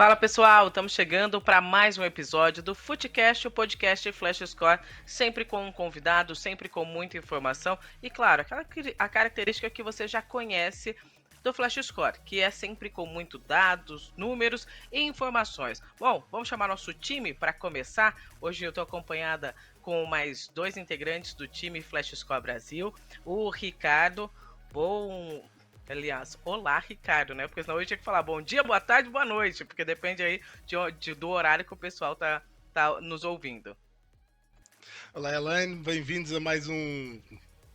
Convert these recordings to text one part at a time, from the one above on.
Fala pessoal, estamos chegando para mais um episódio do Futecast, o podcast Flash Score, sempre com um convidado, sempre com muita informação e claro, a característica que você já conhece do Flash Score, que é sempre com muito dados, números e informações. Bom, vamos chamar nosso time para começar. Hoje eu estou acompanhada com mais dois integrantes do time Flash Score Brasil, o Ricardo. Aliás, olá, Ricardo, né? Porque senão eu tinha que falar bom dia, boa tarde, boa noite, porque depende aí do horário que o pessoal tá nos ouvindo. Olá, Elaine, bem-vindos a mais um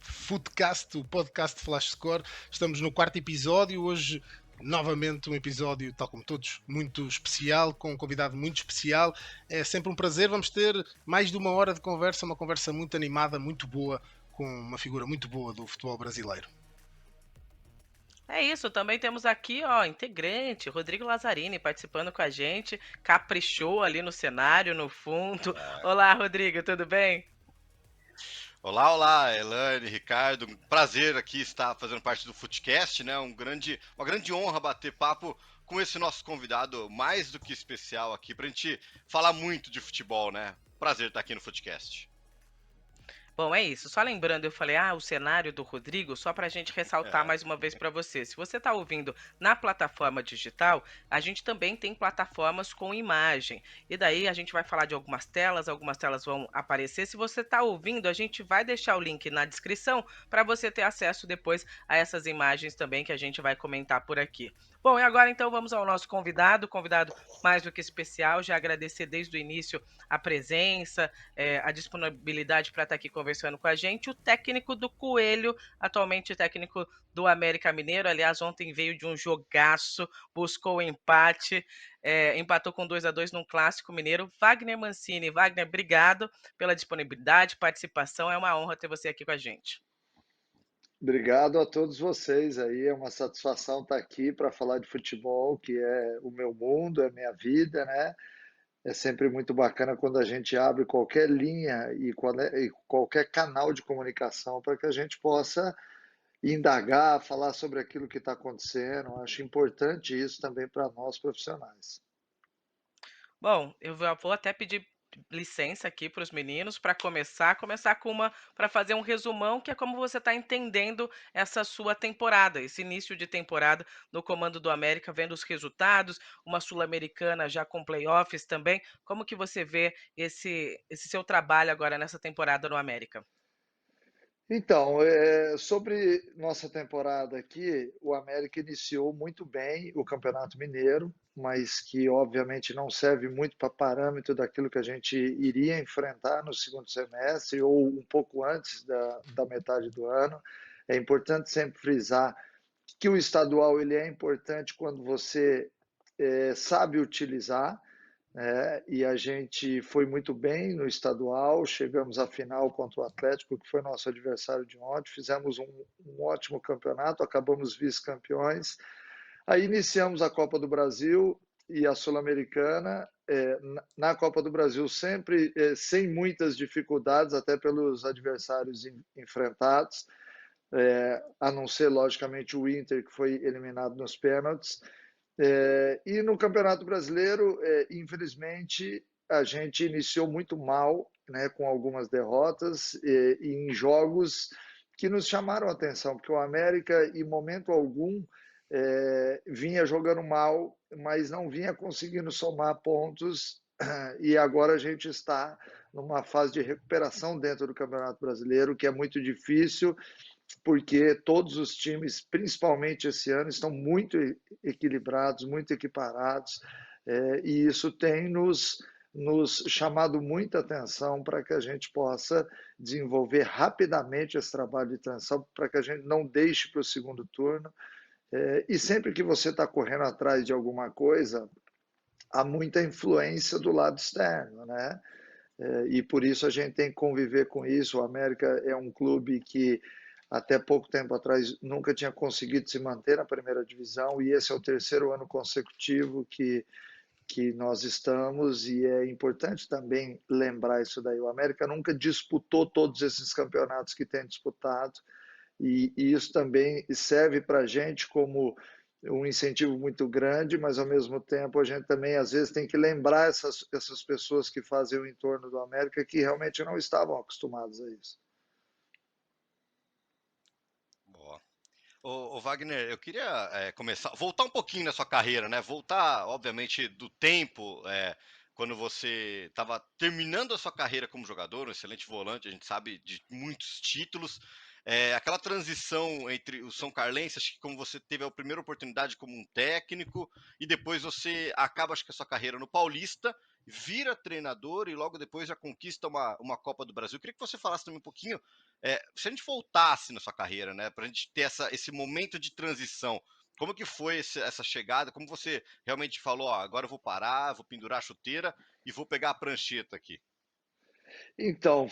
Footcast, o podcast Flash Score. Estamos no quarto episódio, hoje novamente um episódio, tal como todos, muito especial, com um convidado muito especial. É sempre um prazer, vamos ter mais de uma hora de conversa, uma conversa muito animada, muito boa, com uma figura muito boa do futebol brasileiro. É isso, também temos aqui, ó, integrante, Rodrigo Lazzarini, participando com a gente, caprichou ali no cenário, no fundo. Olá, Rodrigo, tudo bem? Olá, olá, Elaine, Ricardo. Um prazer aqui estar fazendo parte do Footcast, né? Uma grande honra bater papo com esse nosso convidado mais do que especial aqui para a gente falar muito de futebol, né? Prazer estar aqui no Footcast. Bom, é isso. Só lembrando, eu falei, o cenário do Rodrigo, só para a gente ressaltar É. mais uma vez para você. Se você está ouvindo na plataforma digital, a gente também tem plataformas com imagem. E daí a gente vai falar de algumas telas vão aparecer. Se você está ouvindo, a gente vai deixar o link na descrição para você ter acesso depois a essas imagens também que a gente vai comentar por aqui. Bom, e agora então vamos ao nosso convidado mais do que especial. Já agradecer desde o início a presença, a disponibilidade para estar aqui conversando com a gente, o técnico do Coelho, atualmente técnico do América Mineiro. Aliás, ontem veio de um jogaço, buscou o empate, empatou com 2-2 num clássico mineiro. Wagner Mancini. Wagner, obrigado pela disponibilidade, participação. É uma honra ter você aqui com a gente. Obrigado a todos vocês aí, é uma satisfação estar aqui para falar de futebol, que é o meu mundo, é a minha vida, né? É sempre muito bacana quando a gente abre qualquer linha e qualquer canal de comunicação para que a gente possa indagar, falar sobre aquilo que está acontecendo. Acho importante isso também para nós profissionais. Bom, eu vou até pedir licença aqui para os meninos para começar para fazer um resumão, que é como você está entendendo essa sua temporada, esse início de temporada no comando do América, vendo os resultados, uma Sul-Americana já com playoffs também. Como que você vê esse seu trabalho agora nessa temporada no América? Então, sobre nossa temporada aqui, o América iniciou muito bem o Campeonato Mineiro, mas que obviamente não serve muito para parâmetro daquilo que a gente iria enfrentar no segundo semestre ou um pouco antes da metade do ano. É importante sempre frisar que o estadual ele é importante quando você sabe utilizar, e a gente foi muito bem no estadual, chegamos à final contra o Atlético, que foi nosso adversário de ontem, fizemos um ótimo campeonato, acabamos vice-campeões. Aí iniciamos a Copa do Brasil e a Sul-Americana, na Copa do Brasil sempre sem muitas dificuldades, até pelos adversários enfrentados, a não ser, logicamente, o Inter, que foi eliminado nos pênaltis. E no Campeonato Brasileiro, infelizmente, a gente iniciou muito mal, né, com algumas derrotas e em jogos que nos chamaram a atenção, porque o América, em momento algum, vinha jogando mal, mas não vinha conseguindo somar pontos, e agora a gente está numa fase de recuperação dentro do Campeonato Brasileiro, que é muito difícil, porque todos os times, principalmente esse ano, estão muito equilibrados, muito equiparados, e isso tem nos chamado muita atenção para que a gente possa desenvolver rapidamente esse trabalho de transição, para que a gente não deixe para o segundo turno. E sempre que você está correndo atrás de alguma coisa, há muita influência do lado externo, né? E por isso a gente tem que conviver com isso. O América é um clube que até pouco tempo atrás nunca tinha conseguido se manter na primeira divisão, e esse é o terceiro ano consecutivo que nós estamos, e é importante também lembrar isso daí. O América nunca disputou todos esses campeonatos que tem disputado, e isso também serve para a gente como um incentivo muito grande, mas ao mesmo tempo a gente também às vezes tem que lembrar essas pessoas que fazem o entorno do América que realmente não estavam acostumados a isso. Boa. Ô, Wagner, eu queria voltar um pouquinho na sua carreira, né? Voltar, obviamente, do tempo, quando você estava terminando a sua carreira como jogador, um excelente volante, a gente sabe de muitos títulos. Aquela transição entre o São Carlense, acho que como você teve a primeira oportunidade como um técnico, e depois você acaba, acho que a sua carreira no Paulista, vira treinador e logo depois já conquista uma Copa do Brasil. Eu queria que você falasse também um pouquinho se a gente voltasse na sua carreira, né, para a gente ter esse momento de transição, como que foi essa chegada? Como você realmente falou, ó, agora eu vou parar, vou pendurar a chuteira e vou pegar a prancheta aqui? Então,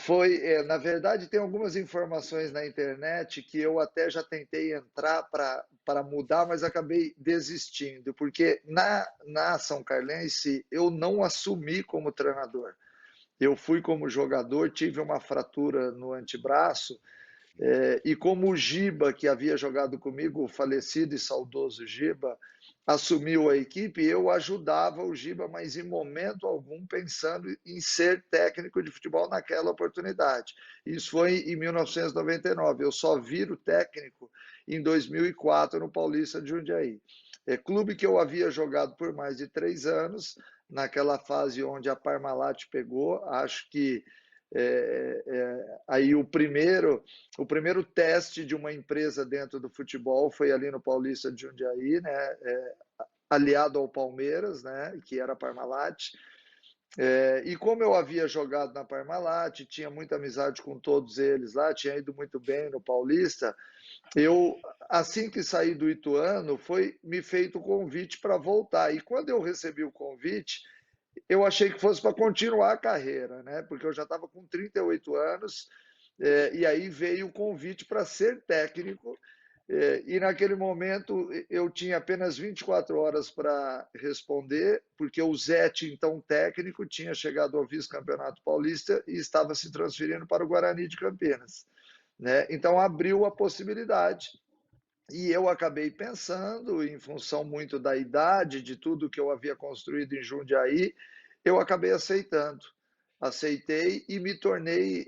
na verdade, tem algumas informações na internet que eu até já tentei entrar para mudar, mas acabei desistindo, porque na São Carlense eu não assumi como treinador. Eu fui como jogador, tive uma fratura no antebraço, e como o Giba, que havia jogado comigo, o falecido e saudoso Giba, assumiu a equipe, eu ajudava o Giba, mas em momento algum pensando em ser técnico de futebol naquela oportunidade. Isso foi em 1999. Eu só viro técnico em 2004 no Paulista de Jundiaí. Clube que eu havia jogado por mais de 3 anos, naquela fase onde a Parmalat pegou. Acho que aí o primeiro teste de uma empresa dentro do futebol foi ali no Paulista de Jundiaí, né? Aliado ao Palmeiras, né? Que era a Parmalat. E como eu havia jogado na Parmalat, tinha muita amizade com todos eles lá, tinha ido muito bem no Paulista, eu, assim que saí do Ituano, foi me feito o convite para voltar. E quando eu recebi o convite, eu achei que fosse para continuar a carreira, né? Porque eu já estava com 38 anos, e aí veio o convite para ser técnico, e naquele momento eu tinha apenas 24 horas para responder, porque o Zete, então técnico, tinha chegado ao vice-campeonato paulista e estava se transferindo para o Guarani de Campinas, né? Então abriu a possibilidade. E eu acabei pensando, em função muito da idade, de tudo que eu havia construído em Jundiaí, eu acabei aceitando. Aceitei e me tornei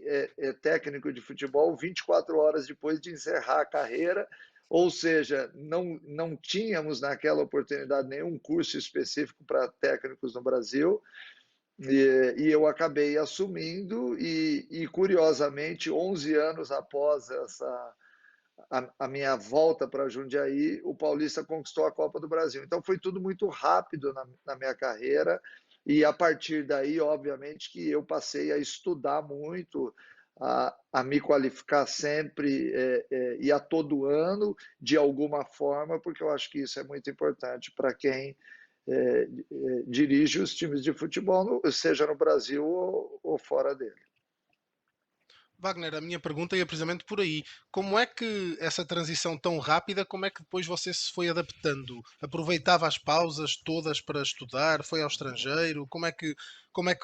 técnico de futebol 24 horas depois de encerrar a carreira, ou seja, não tínhamos naquela oportunidade nenhum curso específico para técnicos no Brasil, e eu acabei assumindo, e curiosamente, 11 anos após a minha volta para Jundiaí, o Paulista conquistou a Copa do Brasil. Então foi tudo muito rápido na minha carreira, e a partir daí, obviamente, que eu passei a estudar muito, a me qualificar sempre e a todo ano, de alguma forma, porque eu acho que isso é muito importante para quem dirige os times de futebol, seja no Brasil ou fora dele. Wagner, a minha pergunta ia precisamente por aí. Como é que essa transição tão rápida, como é que depois você se foi adaptando? Aproveitava as pausas todas para estudar? Foi ao estrangeiro? Como é que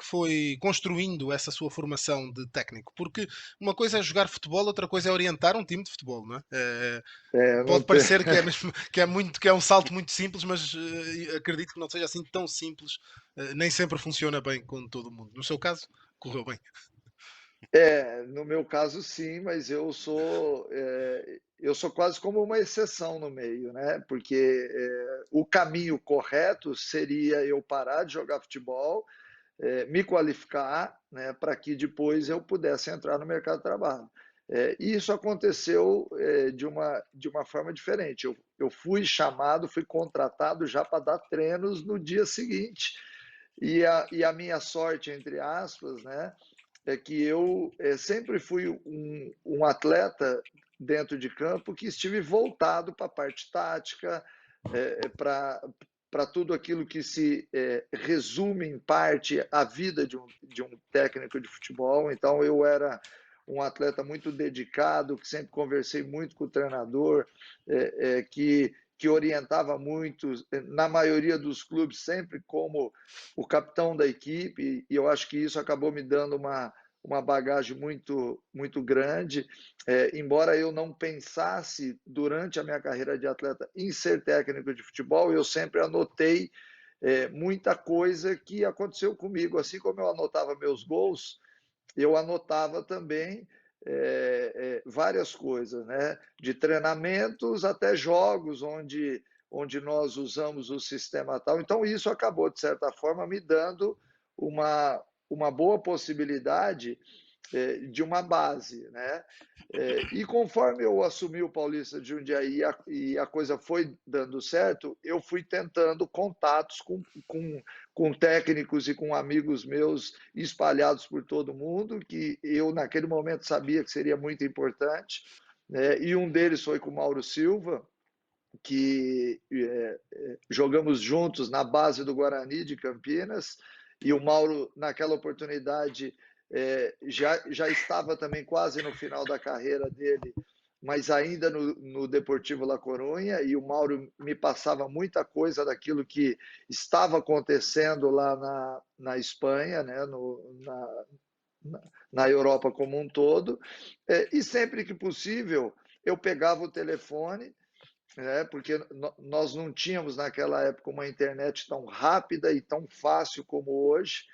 foi construindo essa sua formação de técnico? Porque uma coisa é jogar futebol, outra coisa é orientar um time de futebol, não é? Não Pode tem... parecer que é, mesmo, que é um salto muito simples, mas acredito que não seja assim tão simples. Nem sempre funciona bem com todo mundo. No seu caso, correu bem. No meu caso, sim, mas eu sou quase como uma exceção no meio, né? Porque o caminho correto seria eu parar de jogar futebol, me qualificar, né, para que depois eu pudesse entrar no mercado de trabalho. E isso aconteceu de uma forma diferente. Eu fui chamado, fui contratado já para dar treinos no dia seguinte. E a minha sorte, entre aspas, né? É que eu sempre fui um atleta dentro de campo que estive voltado para a parte tática, para tudo aquilo que se resume em parte a vida de um técnico de futebol. Então eu era um atleta muito dedicado, que sempre conversei muito com o treinador, que orientava muito, na maioria dos clubes, sempre como o capitão da equipe, e eu acho que isso acabou me dando uma bagagem muito grande. Embora eu não pensasse durante a minha carreira de atleta em ser técnico de futebol, eu sempre anotei muita coisa que aconteceu comigo. Assim como eu anotava meus gols, eu anotava também várias coisas, né? De treinamentos até jogos onde nós usamos o sistema tal. Então, isso acabou, de certa forma, me dando uma boa possibilidade de uma base, né? E conforme eu assumi o Paulista de Jundiaí e a coisa foi dando certo, eu fui tentando contatos com técnicos e com amigos meus espalhados por todo mundo, que eu naquele momento sabia que seria muito importante, né? E um deles foi com o Mauro Silva, que jogamos juntos na base do Guarani de Campinas, e o Mauro, naquela oportunidade, já estava também quase no final da carreira dele, mas ainda no Deportivo La Coruña, e o Mauro me passava muita coisa daquilo que estava acontecendo lá na Espanha, né, na Europa como um todo, e sempre que possível eu pegava o telefone, porque nós não tínhamos naquela época uma internet tão rápida e tão fácil como hoje,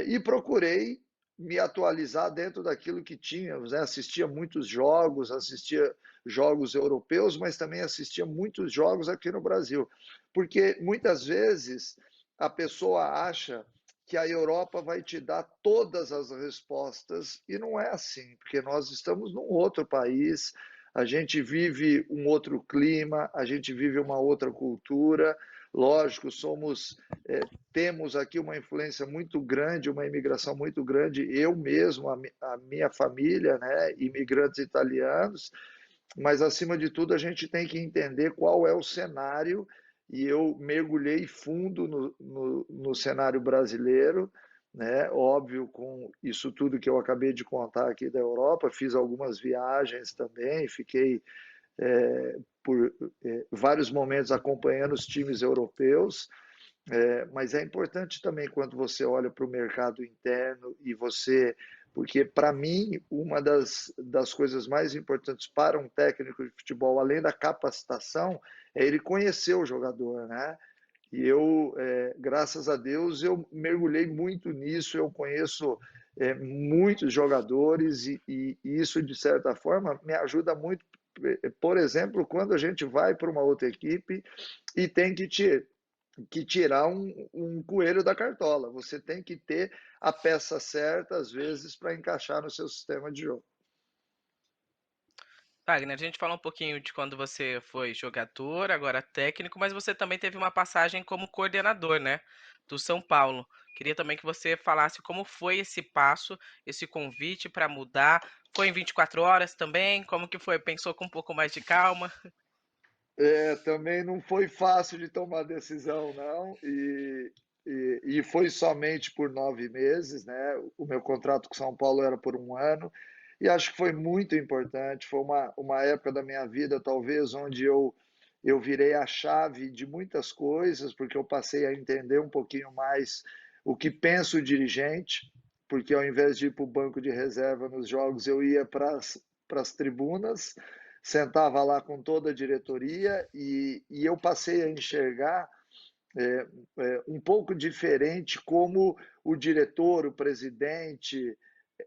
e procurei me atualizar dentro daquilo que tínhamos, né? Assistia muitos jogos, assistia jogos europeus, mas também assistia muitos jogos aqui no Brasil, porque muitas vezes a pessoa acha que a Europa vai te dar todas as respostas, e não é assim, porque nós estamos num outro país, a gente vive um outro clima, a gente vive uma outra cultura. Lógico, temos aqui uma influência muito grande, uma imigração muito grande. Eu mesmo, a minha família, né, imigrantes italianos, mas acima de tudo a gente tem que entender qual é o cenário, e eu mergulhei fundo no cenário brasileiro, né? Óbvio, com isso tudo que eu acabei de contar aqui da Europa, fiz algumas viagens também, fiquei por vários momentos acompanhando os times europeus, mas é importante também quando você olha para o mercado interno e você. Porque, para mim, uma das coisas mais importantes para um técnico de futebol, além da capacitação, é ele conhecer o jogador, né? E eu, graças a Deus, eu mergulhei muito nisso, eu conheço muitos jogadores e isso, de certa forma, me ajuda muito, por exemplo, quando a gente vai para uma outra equipe e tem que tirar um coelho da cartola. Você tem que ter a peça certa, às vezes, para encaixar no seu sistema de jogo. Wagner, a gente falou um pouquinho de quando você foi jogador, agora técnico, mas você também teve uma passagem como coordenador, né, do São Paulo. Queria também que você falasse como foi esse passo, esse convite para mudar. Foi em 24 horas também? Como que foi? Pensou com um pouco mais de calma? Também não foi fácil de tomar decisão, não, e foi somente por 9 meses, né? O meu contrato com São Paulo era por um ano, e acho que foi muito importante. Foi uma época da minha vida, talvez, onde eu virei a chave de muitas coisas, porque eu passei a entender um pouquinho mais o que pensa o dirigente, porque ao invés de ir para o banco de reserva nos jogos, eu ia para as tribunas, sentava lá com toda a diretoria e eu passei a enxergar um pouco diferente como o diretor, o presidente,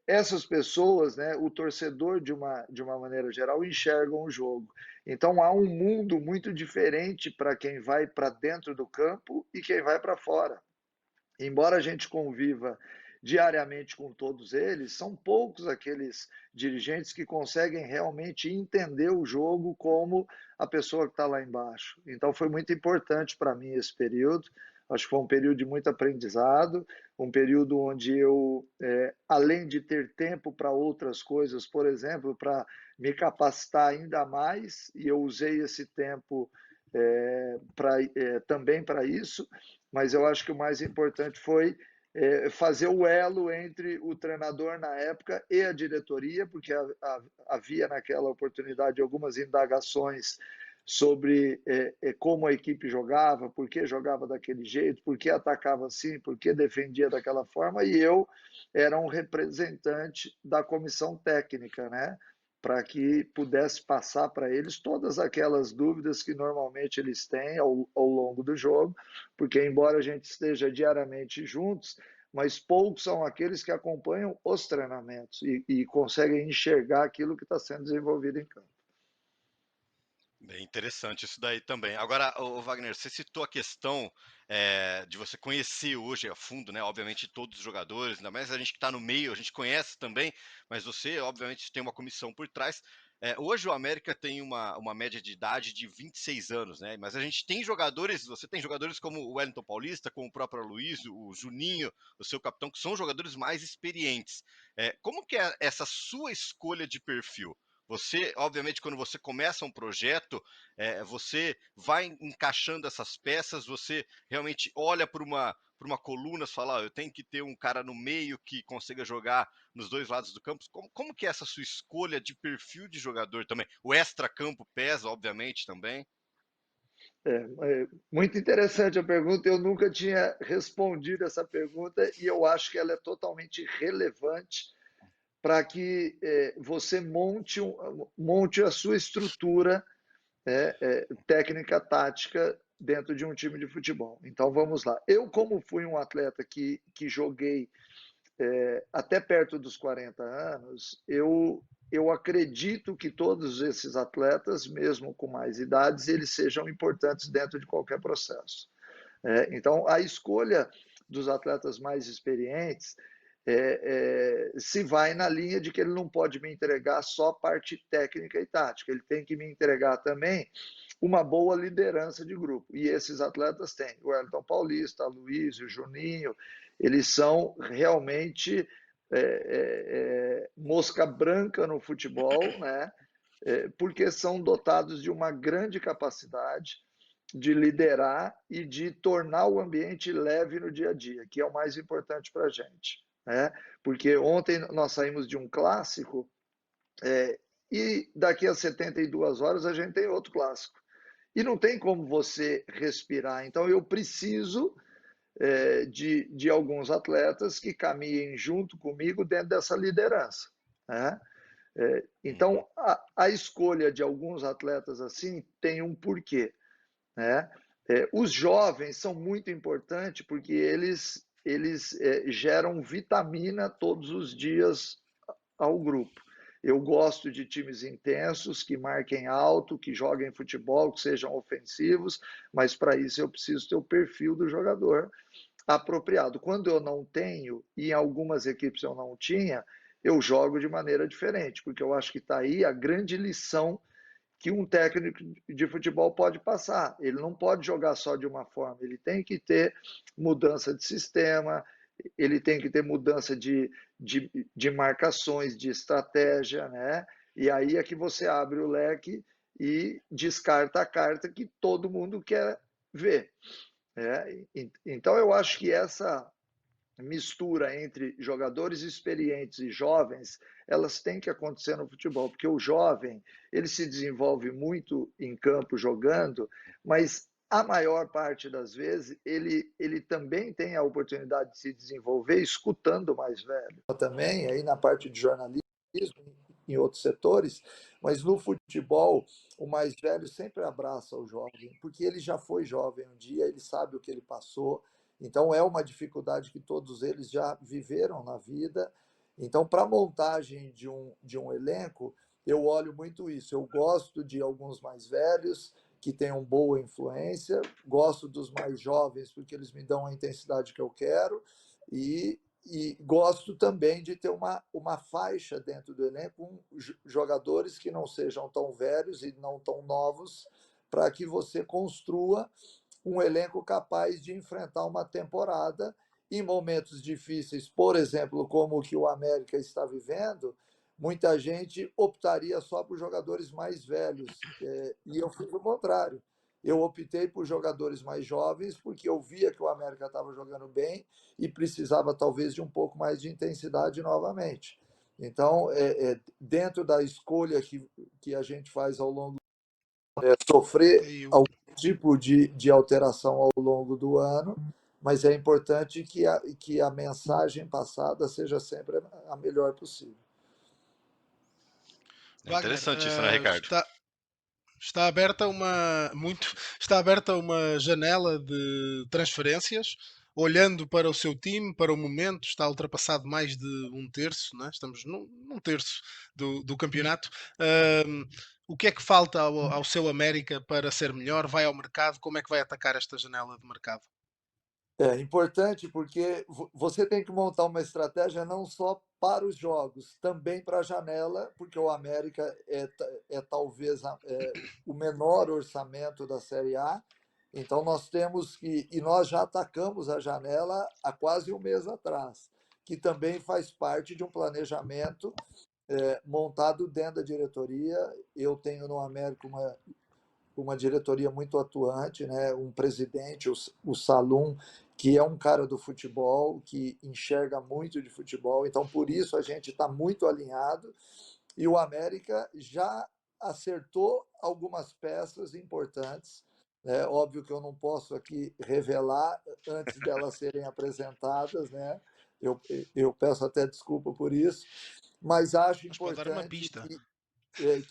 essas pessoas, né, o torcedor de uma maneira geral, enxergam o jogo. Então há um mundo muito diferente para quem vai para dentro do campo e quem vai para fora. Embora a gente conviva diariamente com todos eles, são poucos aqueles dirigentes que conseguem realmente entender o jogo como a pessoa que está lá embaixo. Então foi muito importante para mim esse período. Acho que foi um período de muito aprendizado, um período onde eu, além de ter tempo para outras coisas, por exemplo, para me capacitar ainda mais, e eu usei esse tempo também para isso, mas eu acho que o mais importante foi fazer o elo entre o treinador na época e a diretoria, porque havia naquela oportunidade algumas indagações sobre como a equipe jogava, por que jogava daquele jeito, por que atacava assim, por que defendia daquela forma, e eu era um representante da comissão técnica, né? Para que pudesse passar para eles todas aquelas dúvidas que normalmente eles têm ao longo do jogo, porque embora a gente esteja diariamente juntos, mas poucos são aqueles que acompanham os treinamentos e conseguem enxergar aquilo que está sendo desenvolvido em campo. Bem interessante isso daí também. Agora, Wagner, você citou a questão de você conhecer hoje a fundo, né? Obviamente, todos os jogadores, ainda mais a gente que está no meio, a gente conhece também, mas você, obviamente, tem uma comissão por trás. Hoje o América tem uma média de idade de 26 anos, né? Mas a gente tem jogadores, você tem jogadores como o Wellington Paulista, como o próprio Aloysio, o Juninho, o seu capitão, que são jogadores mais experientes. Como que é essa sua escolha de perfil? Você, obviamente, quando você começa um projeto, você vai encaixando essas peças, você realmente olha para uma coluna e fala, eu tenho que ter um cara no meio que consiga jogar nos dois lados do campo. Como que é essa sua escolha de perfil de jogador também? O extra-campo pesa, obviamente, também. Muito interessante a pergunta. Eu nunca tinha respondido essa pergunta e eu acho que ela é totalmente relevante para que você monte a sua estrutura técnica, tática dentro de um time de futebol. Então vamos lá. Eu, como fui um atleta que joguei até perto dos 40 anos, eu acredito que todos esses atletas, mesmo com mais idades, eles sejam importantes dentro de qualquer processo. Então, a escolha dos atletas mais experientes se vai na linha de que ele não pode me entregar só parte técnica e tática, ele tem que me entregar também uma boa liderança de grupo. E esses atletas têm. O Wellington Paulista, o Luiz, o Juninho, eles são realmente mosca branca no futebol, né? Porque são dotados de uma grande capacidade de liderar e de tornar o ambiente leve no dia a dia, que é o mais importante para a gente. Né? Porque ontem nós saímos de um clássico e daqui a 72 horas a gente tem outro clássico. E não tem como você respirar. Então eu preciso de alguns atletas que caminhem junto comigo dentro dessa liderança. Né? Então a escolha de alguns atletas assim tem um porquê. Né? Os jovens são muito importantes porque eles geram vitamina todos os dias ao grupo. Eu gosto de times intensos, que marquem alto, que joguem futebol, que sejam ofensivos, mas para isso eu preciso ter o perfil do jogador apropriado. Quando eu não tenho, e em algumas equipes eu não tinha, eu jogo de maneira diferente, porque eu acho que está aí a grande lição que um técnico de futebol pode passar. Ele não pode jogar só de uma forma, ele tem que ter mudança de sistema, ele tem que ter mudança de marcações, de estratégia, né? E aí é que você abre o leque e descarta a carta que todo mundo quer ver. Então eu acho que essa mistura entre jogadores experientes e jovens, elas têm que acontecer no futebol, porque o jovem, ele se desenvolve muito em campo jogando, mas a maior parte das vezes ele também tem a oportunidade de se desenvolver escutando o mais velho. Também aí na parte de jornalismo, em outros setores, mas no futebol o mais velho sempre abraça o jovem, porque ele já foi jovem um dia, ele sabe o que ele passou, então é uma dificuldade que todos eles já viveram na vida. Então, para a montagem de um elenco, eu olho muito isso. Eu gosto de alguns mais velhos que tenham boa influência, gosto dos mais jovens porque eles me dão a intensidade que eu quero e gosto também de ter uma faixa dentro do elenco com jogadores que não sejam tão velhos e não tão novos, para que você construa um elenco capaz de enfrentar uma temporada em momentos difíceis, por exemplo, como o que o América está vivendo, muita gente optaria só por jogadores mais velhos. E eu fiz o contrário. Eu optei por jogadores mais jovens porque eu via que o América estava jogando bem e precisava talvez de um pouco mais de intensidade novamente. Então, dentro da escolha que a gente faz ao longo sofrer E o- algum tipo de alteração ao longo do ano, mas é importante que a mensagem passada seja sempre a melhor possível. É Wagner, interessante isso, né, Ricardo? está aberta uma janela de transferências. Olhando para o seu time, para o momento, está ultrapassado mais de um terço, né? Estamos num terço do campeonato. Ahm, o que é que falta ao seu América para ser melhor? Vai ao mercado? Como é que vai atacar esta janela de mercado? É importante porque você tem que montar uma estratégia não só para os jogos, também para a janela, porque o América é talvez o menor orçamento da Série A. Então nós temos que, e nós já atacamos a janela há quase um mês atrás, que também faz parte de um planejamento montado dentro da diretoria. Eu tenho no América uma diretoria muito atuante, né? Um presidente, o Salum, que é um cara do futebol, que enxerga muito de futebol, então por isso a gente está muito alinhado e o América já acertou algumas peças importantes. É óbvio que eu não posso aqui revelar antes delas serem apresentadas, né? Eu peço até desculpa por isso, mas acho Mas pode dar uma importante pista.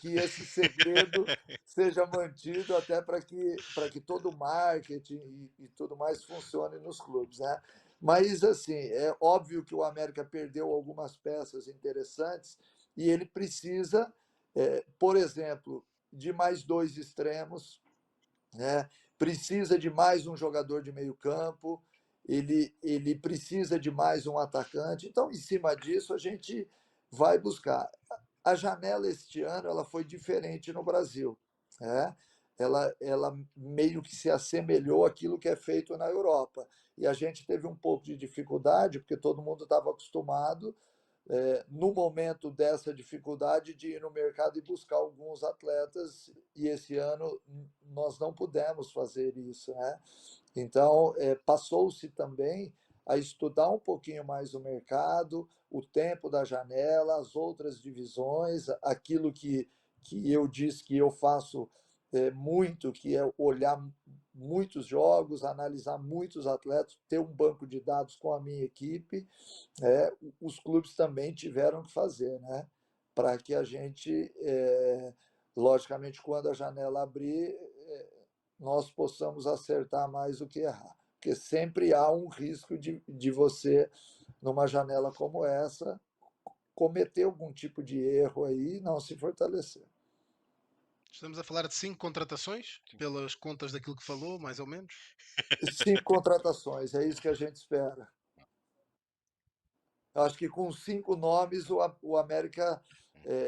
que esse segredo seja mantido até para que todo o marketing e tudo mais funcione nos clubes, né? Mas assim, é óbvio que o América perdeu algumas peças interessantes e ele precisa, por exemplo, de mais dois extremos, né? Precisa de mais um jogador de meio campo, ele precisa de mais um atacante. Então, em cima disso, a gente vai buscar. A janela este ano ela foi diferente no Brasil. Né? Ela meio que se assemelhou àquilo que é feito na Europa. E a gente teve um pouco de dificuldade, porque todo mundo estava acostumado no momento dessa dificuldade de ir no mercado e buscar alguns atletas, e esse ano nós não pudemos fazer isso, né? Então, passou-se também a estudar um pouquinho mais o mercado, o tempo da janela, as outras divisões, aquilo que eu disse que eu faço muito, que é olhar muitos jogos, analisar muitos atletas, ter um banco de dados com a minha equipe, os clubes também tiveram que fazer, né? Para que a gente, logicamente, quando a janela abrir, nós possamos acertar mais do que errar. Porque sempre há um risco de você, numa janela como essa, cometer algum tipo de erro aí e não se fortalecer. Estamos a falar de 5 contratações, pelas contas daquilo que falou, mais ou menos. 5 contratações, é isso que a gente espera. Eu acho que com 5 nomes o América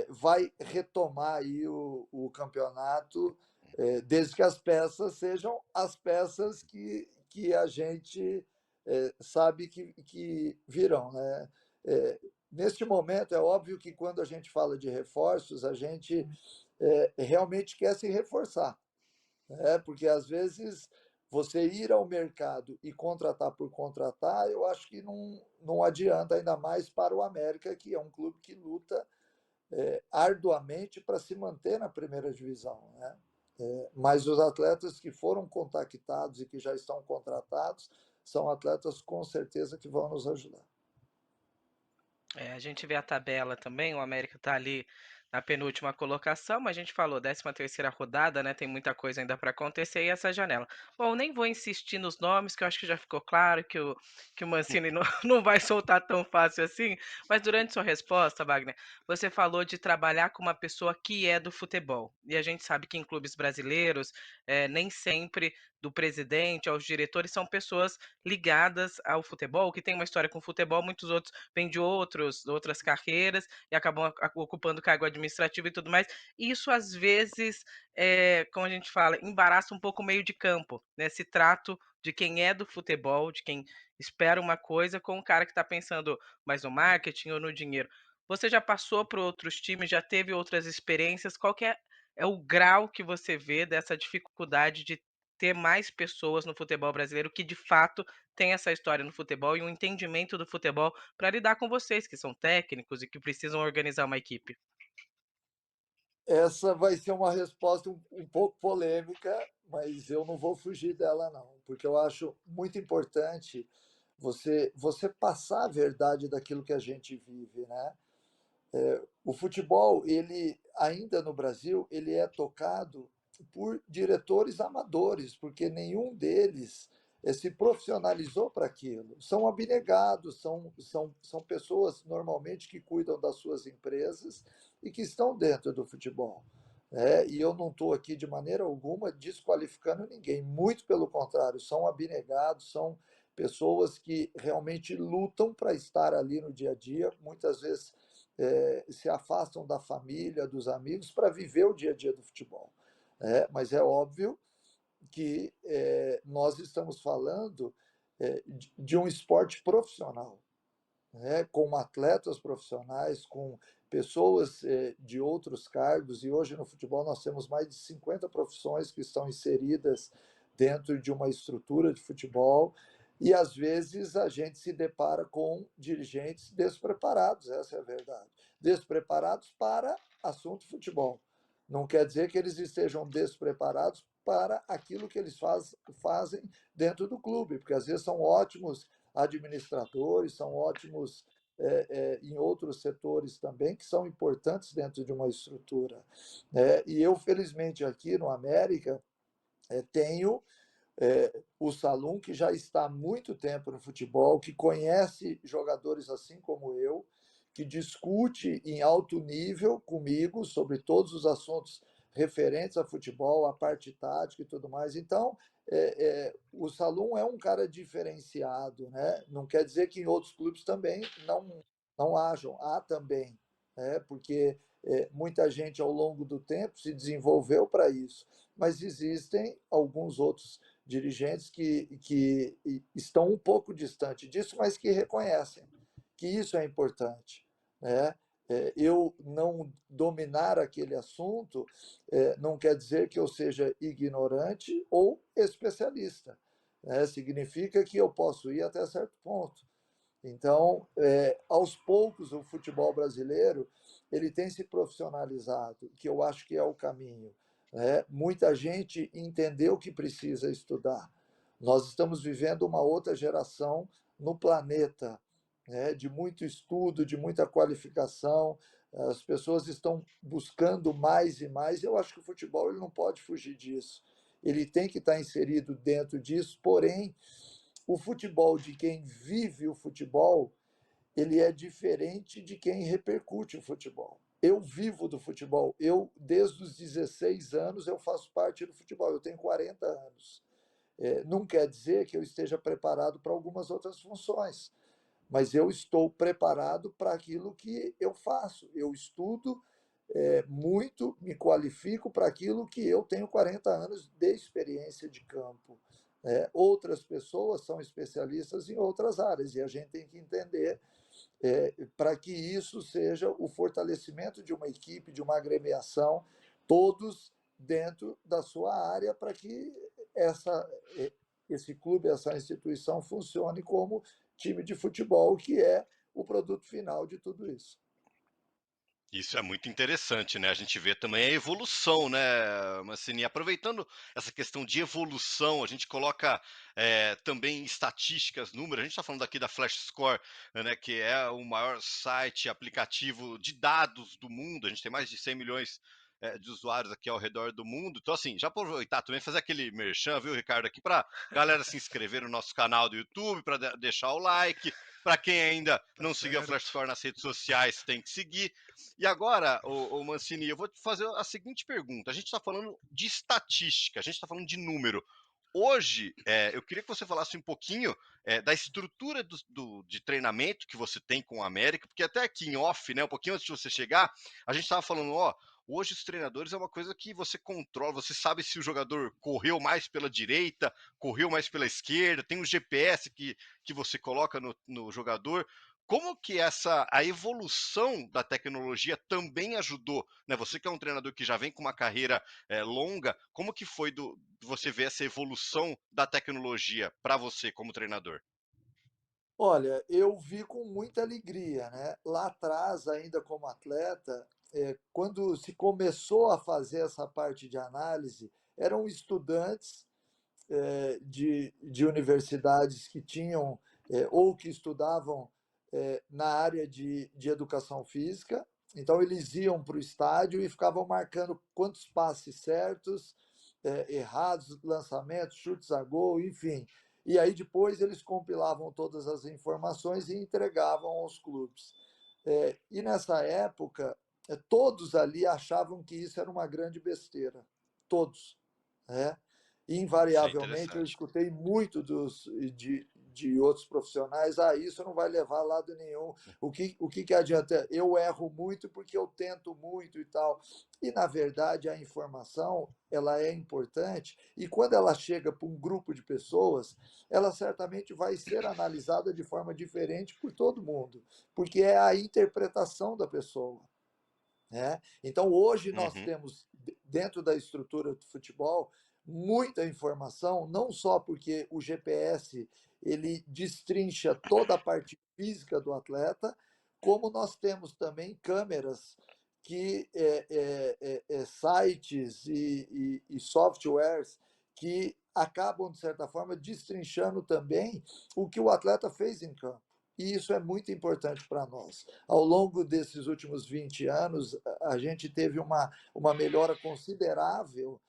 vai retomar aí o campeonato, desde que as peças sejam as peças que a gente sabe que virão, né? Neste momento, é óbvio que quando a gente fala de reforços, a gente realmente quer se reforçar, porque às vezes você ir ao mercado e contratar por contratar, eu acho que não adianta, ainda mais para o América, que é um clube que luta arduamente para se manter na primeira divisão, né? Mas os atletas que foram contactados e que já estão contratados são atletas com certeza que vão nos ajudar. A gente vê a tabela também, o América está ali na penúltima colocação, mas a gente falou, 13ª rodada, né? Tem muita coisa ainda para acontecer e essa janela. Bom, nem vou insistir nos nomes, que eu acho que já ficou claro que o Mancini não, não vai soltar tão fácil assim. Mas durante sua resposta, Wagner, você falou de trabalhar com uma pessoa que é do futebol. E a gente sabe que em clubes brasileiros, nem sempre do presidente aos diretores são pessoas ligadas ao futebol, que tem uma história com o futebol, muitos outros vêm de outras carreiras e acabam ocupando cargo administrativo e tudo mais. E isso, às vezes, como a gente fala, embaraça um pouco o meio de campo, né? Esse trato de quem é do futebol, de quem espera uma coisa, com o cara que está pensando mais no marketing ou no dinheiro. Você já passou por outros times, já teve outras experiências? Qual que é o grau que você vê dessa dificuldade de ter mais pessoas no futebol brasileiro que de fato tem essa história no futebol e um entendimento do futebol para lidar com vocês, que são técnicos e que precisam organizar uma equipe? Essa vai ser uma resposta um pouco polêmica, mas eu não vou fugir dela, não, porque eu acho muito importante você passar a verdade daquilo que a gente vive, né? O futebol, ele ainda no Brasil, ele é tocado por diretores amadores, porque nenhum deles se profissionalizou para aquilo. São abnegados, são pessoas normalmente que cuidam das suas empresas e que estão dentro do futebol. E eu não estou aqui de maneira alguma desqualificando ninguém, muito pelo contrário, são abnegados, são pessoas que realmente lutam para estar ali no dia a dia, muitas vezes se afastam da família, dos amigos, para viver o dia a dia do futebol. Mas é óbvio que nós estamos falando de um esporte profissional, né, com atletas profissionais, com pessoas de outros cargos, e hoje no futebol nós temos mais de 50 profissões que estão inseridas dentro de uma estrutura de futebol, e às vezes a gente se depara com dirigentes despreparados, essa é a verdade. Despreparados para assunto futebol. Não quer dizer que eles estejam despreparados para aquilo que eles fazem dentro do clube, porque às vezes são ótimos administradores, são ótimos em outros setores também, que são importantes dentro de uma estrutura. E eu, felizmente, aqui no América, tenho o Salum, que já está há muito tempo no futebol, que conhece jogadores assim como eu, que discute em alto nível comigo sobre todos os assuntos referentes a futebol, a parte tática e tudo mais. Então, o Salum é um cara diferenciado, né? Não quer dizer que em outros clubes também não hajam, há também, né? Porque muita gente ao longo do tempo se desenvolveu para isso, mas existem alguns outros dirigentes que estão um pouco distante disso, mas que reconhecem que isso é importante, né? Eu não dominar aquele assunto não quer dizer que eu seja ignorante ou especialista, né? Significa que eu posso ir até certo ponto. Então, aos poucos, o futebol brasileiro ele tem se profissionalizado, que eu acho que é o caminho, né? Muita gente entendeu que precisa estudar. Nós estamos vivendo uma outra geração no planeta, né? De muito estudo, de muita qualificação. As pessoas estão buscando mais e mais. Eu acho que o futebol ele não pode fugir disso. Ele tem que estar inserido dentro disso, porém, o futebol de quem vive o futebol, ele é diferente de quem repercute o futebol. Eu vivo do futebol. Eu, desde os 16 anos, eu faço parte do futebol. Eu tenho 40 anos. Não quer dizer que eu esteja preparado para algumas outras funções, mas eu estou preparado para aquilo que eu faço. Eu estudo muito, me qualifico para aquilo que eu tenho 40 anos de experiência de campo. Outras pessoas são especialistas em outras áreas e a gente tem que entender para que isso seja o fortalecimento de uma equipe, de uma agremiação, todos dentro da sua área, para que esse clube, essa instituição funcione como time de futebol, que é o produto final de tudo isso. Isso é muito interessante, né? A gente vê também a evolução, né, Mancini? Aproveitando essa questão de evolução, a gente coloca também estatísticas, números. A gente está falando aqui da Flash Score, né, que é o maior site, aplicativo de dados do mundo. A gente tem mais de 100 milhões de usuários aqui ao redor do mundo. Então, assim, já aproveitar também, fazer aquele merchan, viu, Ricardo, aqui para galera se inscrever no nosso canal do YouTube, para deixar o like. Para quem ainda não seguiu a Flash Score nas redes sociais, tem que seguir. E agora, o Mancini, eu vou te fazer a seguinte pergunta. A gente está falando de estatística, a gente está falando de número. Hoje, eu queria que você falasse um pouquinho da estrutura de treinamento que você tem com o América, porque até aqui em off, né, um pouquinho antes de você chegar, a gente estava falando, ó, hoje os treinadores é uma coisa que você controla, você sabe se o jogador correu mais pela direita, correu mais pela esquerda, tem um GPS que você coloca no jogador. Como que a evolução da tecnologia também ajudou, né? Você que é um treinador que já vem com uma carreira longa, como que foi você ver essa evolução da tecnologia para você como treinador? Olha, eu vi com muita alegria, né? Lá atrás, ainda como atleta, quando se começou a fazer essa parte de análise, eram estudantes de universidades que tinham ou que estudavam na área de educação física. Então, eles iam para o estádio e ficavam marcando quantos passes certos, errados, lançamentos, chutes a gol, enfim. E aí, depois, eles compilavam todas as informações e entregavam aos clubes. E nessa época, todos ali achavam que isso era uma grande besteira. Todos. Né? Isso é Invariavelmente, eu interessante. escutei muito de outros profissionais: isso não vai levar a lado nenhum. O que adianta? Eu erro muito porque eu tento muito e tal. E, na verdade, a informação ela é importante e, quando ela chega para um grupo de pessoas, ela certamente vai ser analisada de forma diferente por todo mundo, porque é a interpretação da pessoa. Né? Então, hoje nós Uhum. temos, dentro da estrutura do futebol, muita informação, não só porque o GPS ele destrincha toda a parte física do atleta, como nós temos também câmeras que sites e softwares que acabam, de certa forma, destrinchando também o que o atleta fez em campo. E isso é muito importante para nós. Ao longo desses últimos 20 anos, a gente teve uma melhora considerável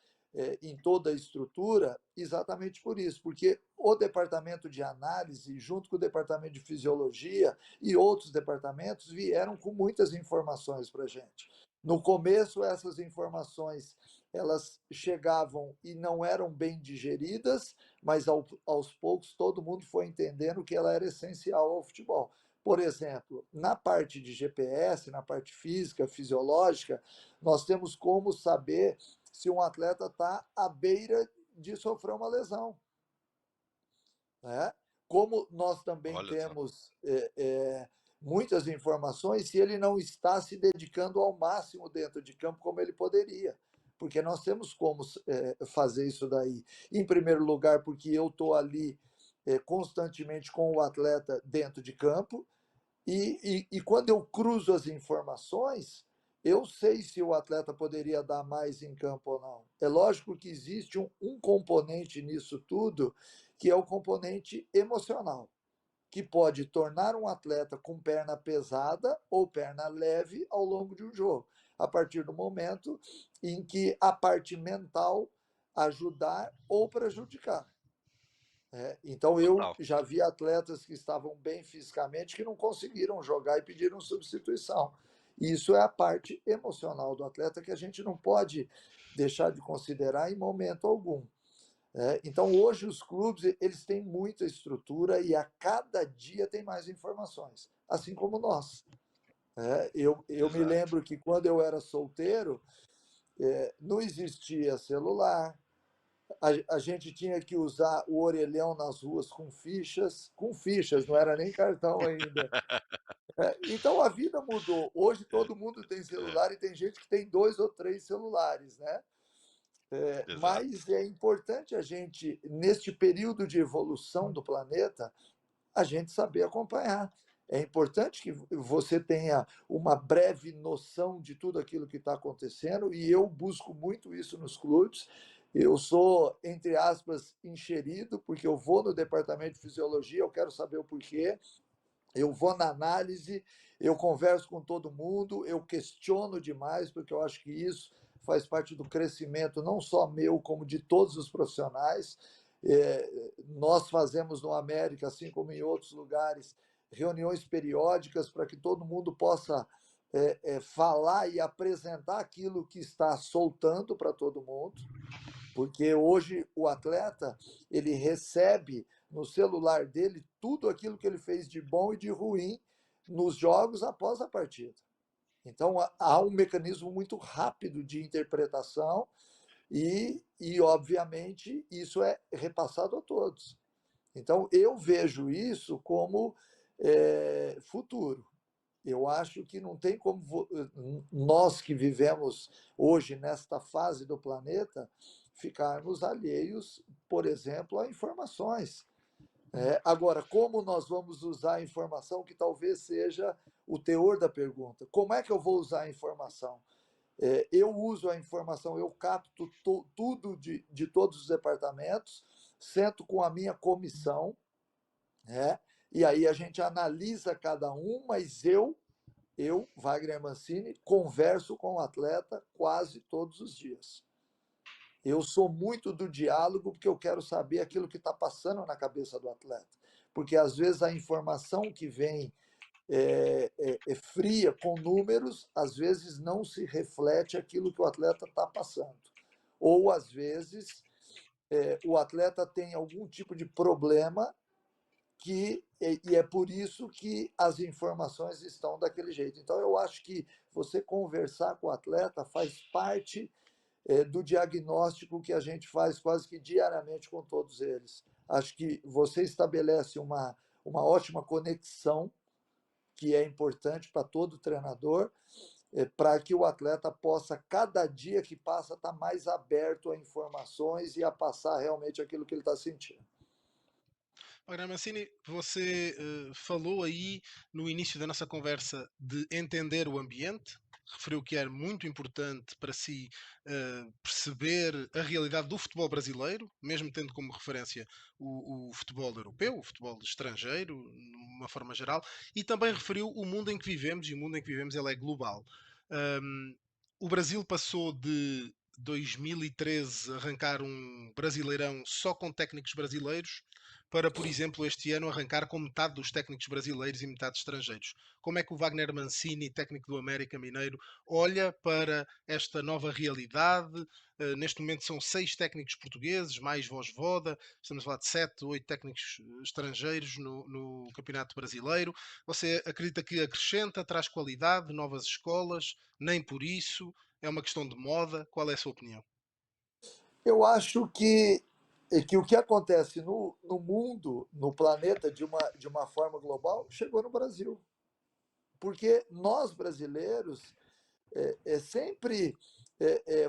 em toda a estrutura, exatamente por isso, porque o departamento de análise, junto com o departamento de fisiologia e outros departamentos, vieram com muitas informações para a gente. No começo, essas informações elas chegavam e não eram bem digeridas, mas aos poucos todo mundo foi entendendo que ela era essencial ao futebol. Por exemplo, na parte de GPS, na parte física, fisiológica, nós temos como saber se um atleta está à beira de sofrer uma lesão. Né? Como nós também Olha só. temos muitas informações se ele não está se dedicando ao máximo dentro de campo como ele poderia. Porque nós temos como fazer isso daí. Em primeiro lugar, porque eu estou ali constantemente com o atleta dentro de campo, e quando eu cruzo as informações, eu sei se o atleta poderia dar mais em campo ou não. É lógico que existe um componente nisso tudo, que é o componente emocional, que pode tornar um atleta com perna pesada ou perna leve ao longo de um jogo, a partir do momento em que a parte mental ajudar ou prejudicar. Então, eu Total. já vi atletas que estavam bem fisicamente que não conseguiram jogar e pediram substituição. Isso é a parte emocional do atleta que a gente não pode deixar de considerar em momento algum. Então, hoje, os clubes eles têm muita estrutura e a cada dia tem mais informações, assim como nós. Eu me Exato. lembro que, quando eu era solteiro, não existia celular, a gente tinha que usar o orelhão nas ruas com fichas, não era nem cartão ainda. Então, a vida mudou. Hoje todo mundo tem É, celular e tem gente que tem 2 ou 3 celulares, né? exato. Mas é importante a gente, neste período de evolução do planeta, a gente saber acompanhar. É importante que você tenha uma breve noção de tudo aquilo que está acontecendo, e eu busco muito isso nos clubes. Eu sou, entre aspas, enxerido, porque eu vou no departamento de fisiologia, eu quero saber o porquê, eu vou na análise, eu converso com todo mundo, eu questiono demais, porque eu acho que isso faz parte do crescimento, não só meu, como de todos os profissionais. Nós fazemos no América, assim como em outros lugares, reuniões periódicas para que todo mundo possa falar e apresentar aquilo que está soltando para todo mundo, porque hoje o atleta ele recebe no celular dele tudo aquilo que ele fez de bom e de ruim nos jogos após a partida. Então, há um mecanismo muito rápido de interpretação obviamente, isso é repassado a todos. Então, eu vejo isso como futuro. Eu acho que não tem como nós que vivemos hoje nesta fase do planeta ficarmos alheios, por exemplo, a informações. Agora, como nós vamos usar a informação que talvez seja o teor da pergunta. Como é que eu vou usar a informação? Eu uso a informação, eu capto tudo de todos os departamentos, sento com a minha comissão, né? E aí a gente analisa cada um, mas Wagner Mancini, converso com o atleta quase todos os dias. Eu sou muito do diálogo porque eu quero saber aquilo que está passando na cabeça do atleta. Porque às vezes a informação que vem é fria, com números, às vezes não se reflete aquilo que o atleta está passando. Ou às vezes o atleta tem algum tipo de problema e é por isso que as informações estão daquele jeito. Então, eu acho que você conversar com o atleta faz parte do diagnóstico que a gente faz quase que diariamente com todos eles. Acho que você estabelece uma ótima conexão, que é importante para todo treinador, para que o atleta possa, cada dia que passa, estar mais aberto a informações e a passar realmente aquilo que ele está sentindo. Ora, Mancini, você falou aí no início da nossa conversa de entender o ambiente, referiu que era muito importante para si perceber a realidade do futebol brasileiro, mesmo tendo como referência o futebol europeu, o futebol estrangeiro, de uma forma geral, e também referiu o mundo em que vivemos, e o mundo em que vivemos ele é global. O Brasil passou de 2013 arrancar um brasileirão só com técnicos brasileiros para, por exemplo, este ano arrancar com metade dos técnicos brasileiros e metade estrangeiros. Como é que o Wagner Mancini, técnico do América Mineiro, olha para esta nova realidade? Neste momento são 6 técnicos portugueses, mais Vozvoda, estamos a falar de 7, 8 técnicos estrangeiros no Campeonato Brasileiro. Você acredita que acrescenta, traz qualidade, novas escolas? Nem por isso? É uma questão de moda? Qual é a sua opinião? Eu acho que o que acontece no mundo, no planeta, de uma forma global, chegou no Brasil. Porque nós, brasileiros, sempre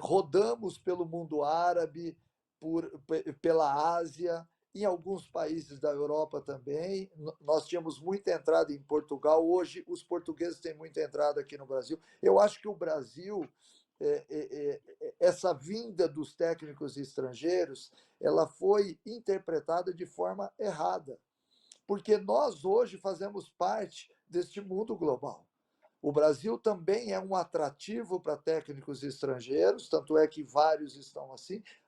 rodamos pelo mundo árabe, pela Ásia, em alguns países da Europa também. Nós tínhamos muita entrada em Portugal. Hoje, os portugueses têm muita entrada aqui no Brasil. Eu acho que o Brasil, essa vinda dos técnicos estrangeiros, ela foi interpretada de forma errada, porque nós hoje fazemos parte deste mundo global. O Brasil também é um atrativo para técnicos estrangeiros, tanto é que vários estão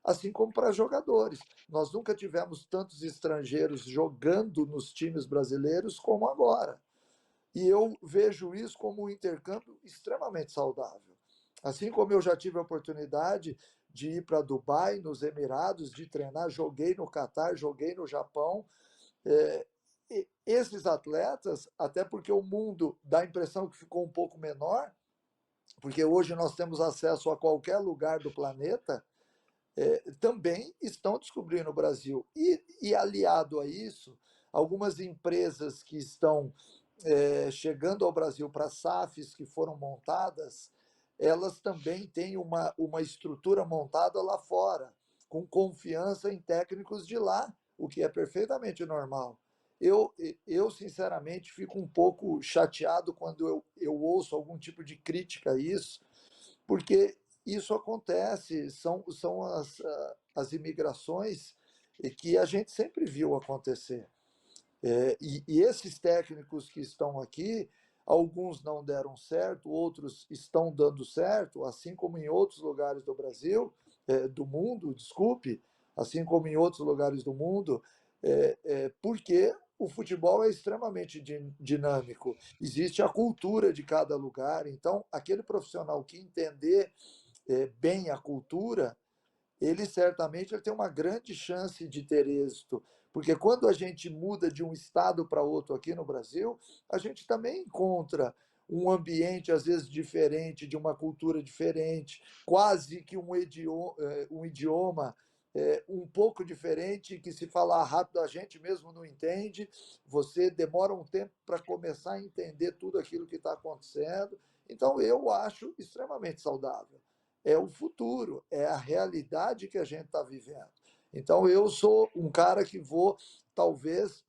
assim como para jogadores. Nós nunca tivemos tantos estrangeiros jogando nos times brasileiros como agora. E eu vejo isso como um intercâmbio extremamente saudável. Assim como eu já tive a oportunidade de ir para Dubai, nos Emirados, de treinar, joguei no Catar, joguei no Japão. É, esses atletas, até porque o mundo dá a impressão que ficou um pouco menor, porque hoje nós temos acesso a qualquer lugar do planeta, também estão descobrindo o Brasil. E aliado a isso, algumas empresas que estão chegando ao Brasil para SAFs que foram montadas, elas também têm uma estrutura montada lá fora, com confiança em técnicos de lá, o que é perfeitamente normal. Eu sinceramente, fico um pouco chateado quando eu ouço algum tipo de crítica a isso, porque isso acontece, são as imigrações que a gente sempre viu acontecer. E esses técnicos que estão aqui, alguns não deram certo, outros estão dando certo, assim como em outros lugares do Brasil, do mundo, desculpe, assim como em outros lugares do mundo, porque o futebol é extremamente dinâmico. Existe a cultura de cada lugar, então aquele profissional que entender bem a cultura, ele certamente ele tem uma grande chance de ter êxito, porque quando a gente muda de um estado para outro aqui no Brasil, a gente também encontra um ambiente às vezes diferente, de uma cultura diferente, quase que um idioma um pouco diferente, que se falar rápido a gente mesmo não entende, você demora um tempo para começar a entender tudo aquilo que está acontecendo. Então, eu acho extremamente saudável. É o futuro, é a realidade que a gente está vivendo. Então, eu sou um cara que vou, talvez,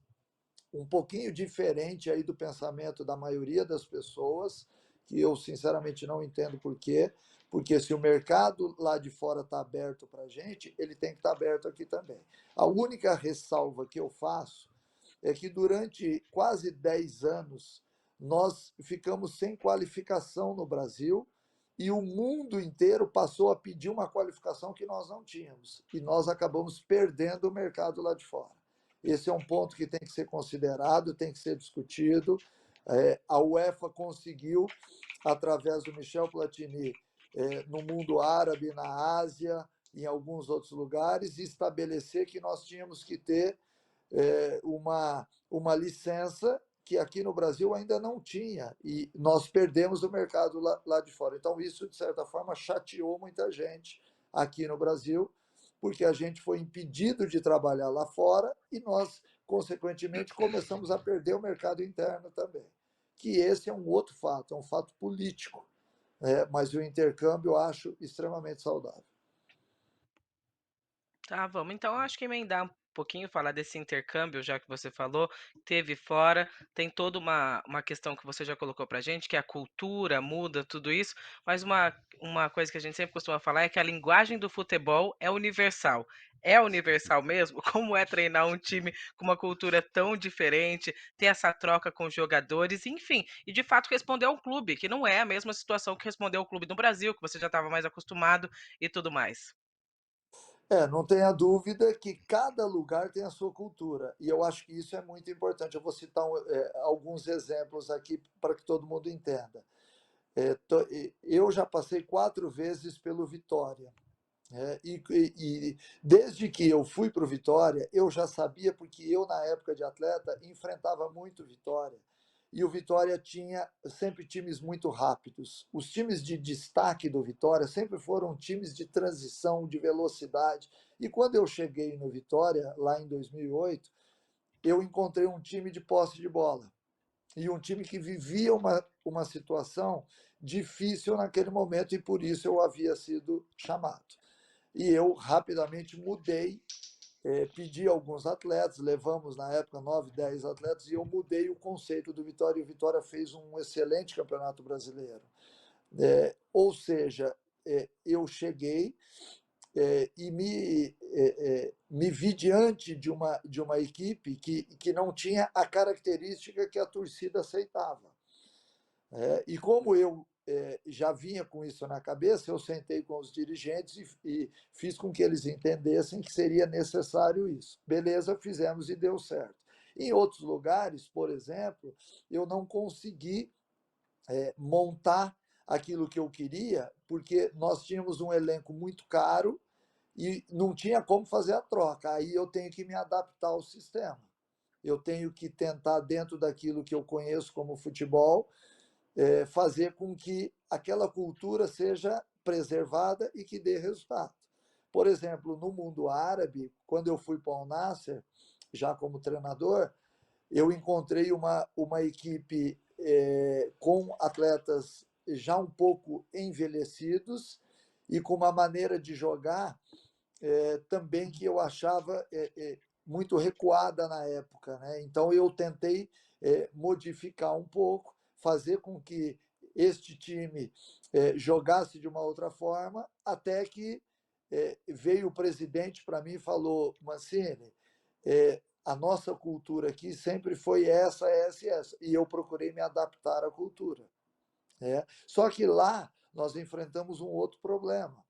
um pouquinho diferente aí do pensamento da maioria das pessoas, que eu sinceramente não entendo por quê, porque se o mercado lá de fora está aberto para a gente, ele tem que estar aberto aqui também. A única ressalva que eu faço é que durante quase 10 anos nós ficamos sem qualificação no Brasil e o mundo inteiro passou a pedir uma qualificação que nós não tínhamos e nós acabamos perdendo o mercado lá de fora. Esse é um ponto que tem que ser considerado, tem que ser discutido. A UEFA conseguiu, através do Michel Platini, no mundo árabe, na Ásia, em alguns outros lugares, estabelecer que nós tínhamos que ter uma licença que aqui no Brasil ainda não tinha, e nós perdemos o mercado lá de fora. Então, isso, de certa forma, chateou muita gente aqui no Brasil, porque a gente foi impedido de trabalhar lá fora e nós, consequentemente, começamos a perder o mercado interno também. Que esse é um outro fato, é um fato político, mas o intercâmbio eu acho extremamente saudável. Tá, vamos então acho que emendar um pouquinho, falar desse intercâmbio, já que você falou, teve fora, tem toda uma questão que você já colocou pra gente, que a cultura muda, tudo isso, mas uma coisa que a gente sempre costuma falar é que a linguagem do futebol é universal. É universal mesmo? Como é treinar um time com uma cultura tão diferente, ter essa troca com os jogadores, enfim, e de fato responder ao clube, que não é a mesma situação que responder ao clube no Brasil, que você já estava mais acostumado e tudo mais. Não tenha dúvida que cada lugar tem a sua cultura, e eu acho que isso é muito importante. Eu vou citar alguns exemplos aqui para que todo mundo entenda. Eu já passei 4 vezes pelo Vitória, e desde que eu fui para o Vitória, eu já sabia, porque eu, na época de atleta, enfrentava muito o Vitória. E o Vitória tinha sempre times muito rápidos. Os times de destaque do Vitória sempre foram times de transição, de velocidade. E quando eu cheguei no Vitória, lá em 2008, eu encontrei um time de posse de bola. E um time que vivia uma situação difícil naquele momento, e por isso eu havia sido chamado. E eu rapidamente mudei, pedi alguns atletas, levamos na época 9, 10 atletas, e eu mudei o conceito do Vitória, e o Vitória fez um excelente campeonato brasileiro. Ou seja, eu cheguei e me vi diante de uma equipe que não tinha a característica que a torcida aceitava. E como eu já vinha com isso na cabeça, eu sentei com os dirigentes e fiz com que eles entendessem que seria necessário isso. Beleza, fizemos e deu certo. Em outros lugares, por exemplo, eu não consegui montar aquilo que eu queria, porque nós tínhamos um elenco muito caro e não tinha como fazer a troca. Aí eu tenho que me adaptar ao sistema. Eu tenho que tentar, dentro daquilo que eu conheço como futebol, fazer com que aquela cultura seja preservada e que dê resultado. Por exemplo, no mundo árabe, quando eu fui para o Al Nassr, já como treinador, eu encontrei uma equipe com atletas já um pouco envelhecidos e com uma maneira de jogar também que eu achava muito recuada na época, né? Então eu tentei modificar um pouco, fazer com que este time jogasse de uma outra forma, até que veio o presidente para mim e falou: Mancini, a nossa cultura aqui sempre foi essa e essa, e eu procurei me adaptar à cultura. Só que lá nós enfrentamos um outro problema.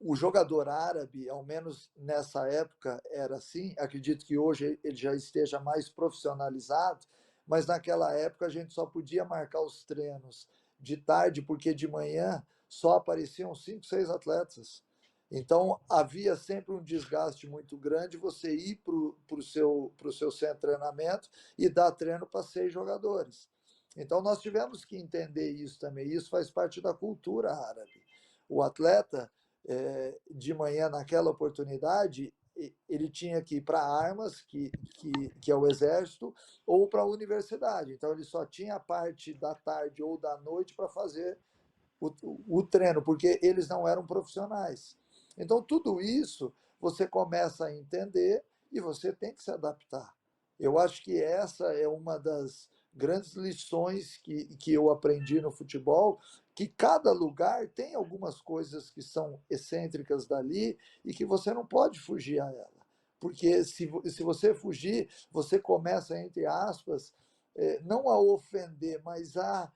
O jogador árabe, ao menos nessa época era assim, acredito que hoje ele já esteja mais profissionalizado, mas naquela época a gente só podia marcar os treinos de tarde, porque de manhã só apareciam 5, 6 atletas. Então havia sempre um desgaste muito grande você ir para o seu centro de treinamento e dar treino para 6 jogadores. Então nós tivemos que entender isso também. Isso faz parte da cultura árabe. O atleta, de manhã, naquela oportunidade, ele tinha que ir para armas, que é o exército, ou para a universidade. Então ele só tinha a parte da tarde ou da noite para fazer o treino, porque eles não eram profissionais. Então tudo isso você começa a entender e você tem que se adaptar. Eu acho que essa é uma das grandes lições que eu aprendi no futebol, que cada lugar tem algumas coisas que são excêntricas dali e que você não pode fugir a ela. Porque se você fugir, você começa, entre aspas, não a ofender, mas a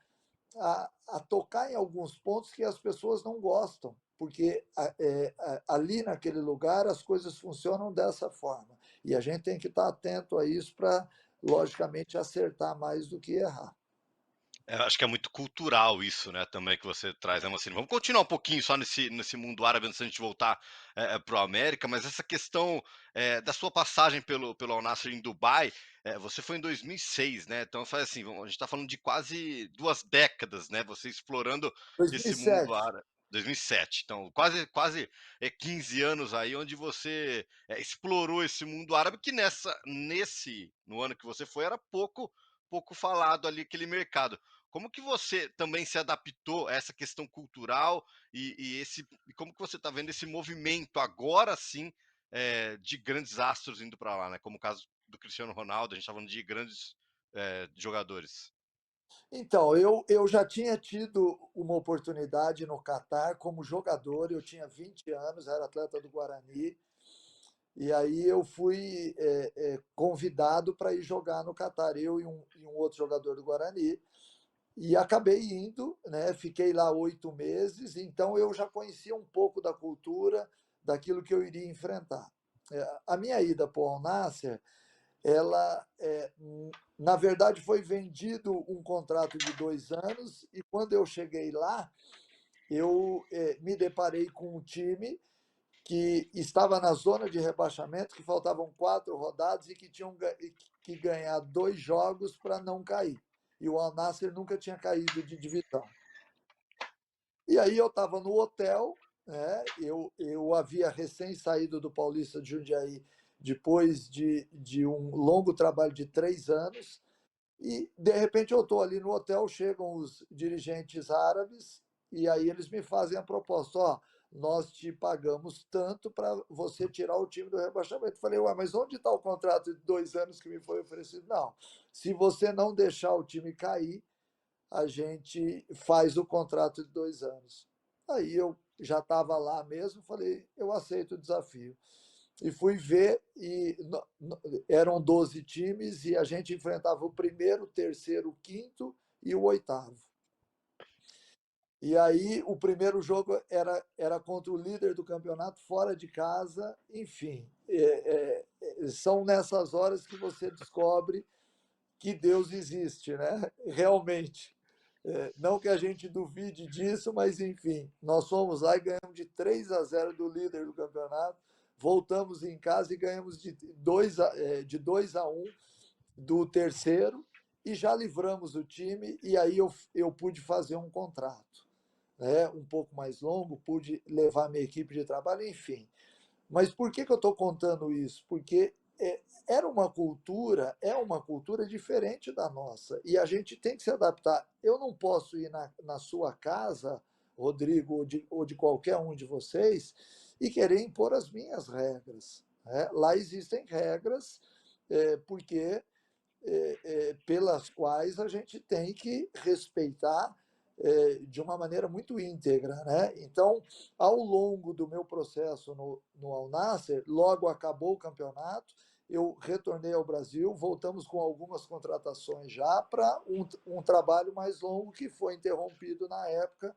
tocar em alguns pontos que as pessoas não gostam, porque ali naquele lugar as coisas funcionam dessa forma. E a gente tem que estar atento a isso para, logicamente, acertar mais do que errar. Acho que é muito cultural isso, né, também que você traz, né, Mancini? Vamos continuar um pouquinho só nesse mundo árabe antes da gente voltar para o América, mas essa questão da sua passagem pelo Al Nassr em Dubai, você foi em 2006, né? Então faz assim, a gente está falando de quase 2 décadas, né? Você explorando esse mundo 2007. árabe. 2007, então quase 15 anos aí onde você explorou esse mundo árabe que no ano que você foi era pouco falado ali aquele mercado. Como que você também se adaptou a essa questão cultural e como que você está vendo esse movimento agora sim de grandes astros indo para lá, né? Como o caso do Cristiano Ronaldo, a gente está falando de grandes jogadores. Então, eu já tinha tido uma oportunidade no Catar como jogador, eu tinha 20 anos, era atleta do Guarani, e aí eu fui convidado para ir jogar no Catar, eu e um outro jogador do Guarani, e acabei indo, né? Fiquei lá 8 meses, então eu já conhecia um pouco da cultura, daquilo que eu iria enfrentar. A minha ida para o Al Nassr, ela, na verdade, foi vendido um contrato de 2 anos, e quando eu cheguei lá, eu me deparei com um time que estava na zona de rebaixamento, que faltavam 4 rodadas e que tinham que ganhar 2 jogos para não cair. E o Al Nassr nunca tinha caído de divisão. E aí eu estava no hotel, né? Eu havia recém saído do Paulista de Jundiaí depois de um longo trabalho de 3 anos, e de repente eu estou ali no hotel, chegam os dirigentes árabes e aí eles me fazem a proposta: ó, nós te pagamos tanto para você tirar o time do rebaixamento. Falei, ué, mas onde está o contrato de 2 anos que me foi oferecido? Não, se você não deixar o time cair, a gente faz o contrato de 2 anos. Aí eu já estava lá mesmo, falei, eu aceito o desafio. E fui ver, e eram 12 times, e a gente enfrentava o primeiro, o terceiro, o quinto e o oitavo. E aí o primeiro jogo era contra o líder do campeonato, fora de casa, enfim. São nessas horas que você descobre que Deus existe, né? Realmente. Não que a gente duvide disso, mas enfim, nós fomos lá e ganhamos de 3-0 do líder do campeonato, voltamos em casa e ganhamos de 2-1 do terceiro, e já livramos o time, e aí eu pude fazer um contrato, né, um pouco mais longo, pude levar minha equipe de trabalho, enfim. Mas por que eu estou contando isso? Porque é uma cultura diferente da nossa, e a gente tem que se adaptar. Eu não posso ir na sua casa, Rodrigo, ou de qualquer um de vocês, e querer impor as minhas regras, né? Lá existem regras, porque pelas quais a gente tem que respeitar de uma maneira muito íntegra, né? Então, ao longo do meu processo no Al Nassr, logo acabou o campeonato, eu retornei ao Brasil, voltamos com algumas contratações já para um trabalho mais longo que foi interrompido na época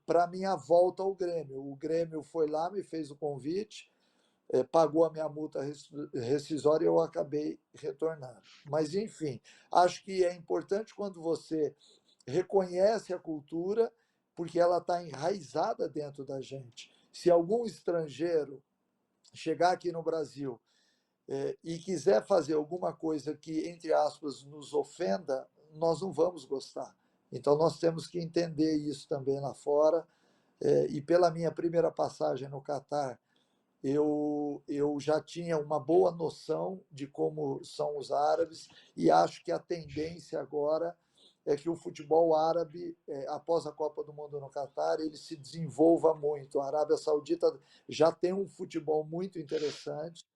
para minha volta ao Grêmio. O Grêmio foi lá, me fez o convite, pagou a minha multa rescisória e eu acabei retornando. Mas, enfim, acho que é importante quando você reconhece a cultura, porque ela está enraizada dentro da gente. Se algum estrangeiro chegar aqui no Brasil e quiser fazer alguma coisa que, entre aspas, nos ofenda, nós não vamos gostar. Então, nós temos que entender isso também lá fora. E pela minha primeira passagem no Catar, eu já tinha uma boa noção de como são os árabes, e acho que a tendência agora é que o futebol árabe, após a Copa do Mundo no Catar, ele se desenvolva muito. A Arábia Saudita já tem um futebol muito interessante,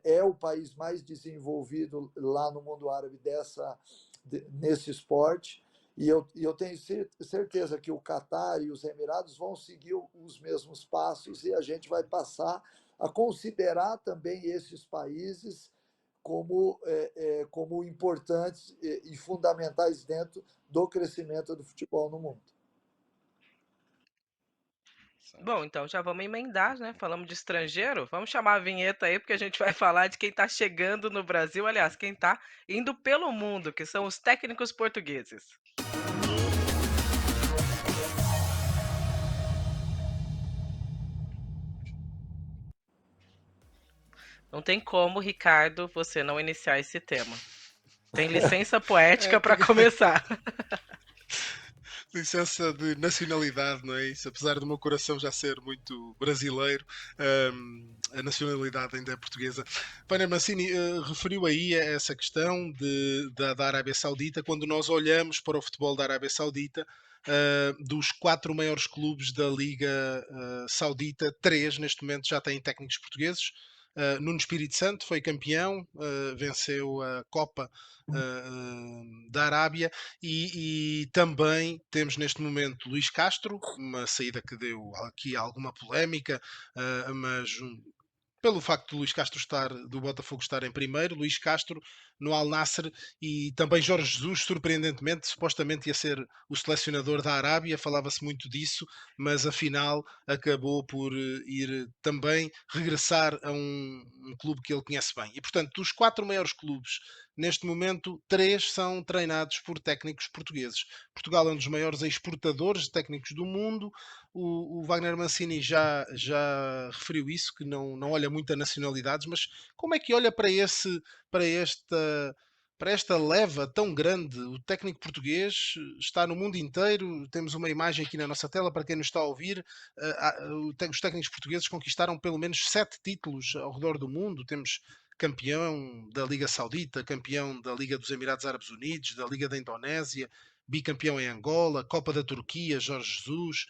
é o país mais desenvolvido lá no mundo árabe nesse esporte. E eu tenho certeza que o Catar e os Emirados vão seguir os mesmos passos e a gente vai passar a considerar também esses países como importantes e fundamentais dentro do crescimento do futebol no mundo. Bom, então já vamos emendar, né? Falamos de estrangeiro, vamos chamar a vinheta aí, porque a gente vai falar de quem está chegando no Brasil, aliás, quem está indo pelo mundo, que são os técnicos portugueses. Não tem como, Ricardo, você não iniciar esse tema. Tem licença poética para começar. Licença de nacionalidade, não é isso? Apesar do meu coração já ser muito brasileiro, a nacionalidade ainda é portuguesa. Wagner Mancini referiu aí a essa questão da Arábia Saudita. Quando nós olhamos para o futebol da Arábia Saudita, dos 4 maiores clubes da Liga Saudita, 3 neste momento já têm técnicos portugueses. Nuno Espírito Santo foi campeão, venceu a Copa da Arábia e também temos neste momento Luís Castro, uma saída que deu aqui alguma polémica, mas pelo facto de Luís Castro do Botafogo estar em primeiro, Luís Castro no Al Nassr e também Jorge Jesus, surpreendentemente, supostamente ia ser o selecionador da Arábia, falava-se muito disso, mas afinal acabou por ir também regressar a um clube que ele conhece bem. E portanto, dos 4 maiores clubes, neste momento, 3 são treinados por técnicos portugueses. Portugal é um dos maiores exportadores de técnicos do mundo. O Wagner Mancini já referiu isso, que não olha muito a nacionalidades, mas como é que olha para esta leva tão grande? O técnico português está no mundo inteiro. Temos uma imagem aqui na nossa tela para quem nos está a ouvir. Os técnicos portugueses conquistaram pelo menos 7 títulos ao redor do mundo. Temos campeão da Liga Saudita, campeão da Liga dos Emirados Árabes Unidos, da Liga da Indonésia, bicampeão em Angola, Copa da Turquia, Jorge Jesus,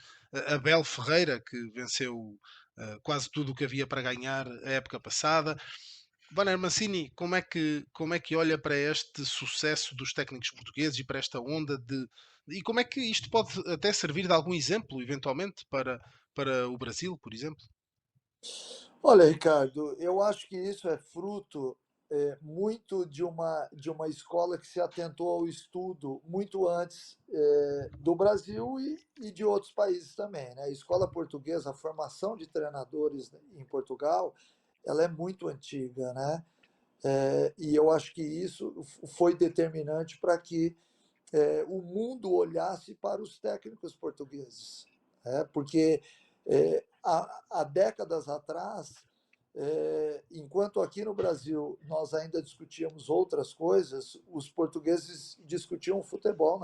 Abel Ferreira, que venceu quase tudo o que havia para ganhar a época passada. Wagner Mancini, como é que olha para este sucesso dos técnicos portugueses e para esta onda e como é que isto pode até servir de algum exemplo, eventualmente, para o Brasil, por exemplo? Olha, Ricardo, eu acho que isso é fruto muito de uma escola que se atentou ao estudo muito antes do Brasil e de outros países também, né? A escola portuguesa, a formação de treinadores em Portugal, ela é muito antiga, né? E eu acho que isso foi determinante para que o mundo olhasse para os técnicos portugueses, né? Porque há décadas atrás, enquanto aqui no Brasil nós ainda discutíamos outras coisas, os portugueses discutiam futebol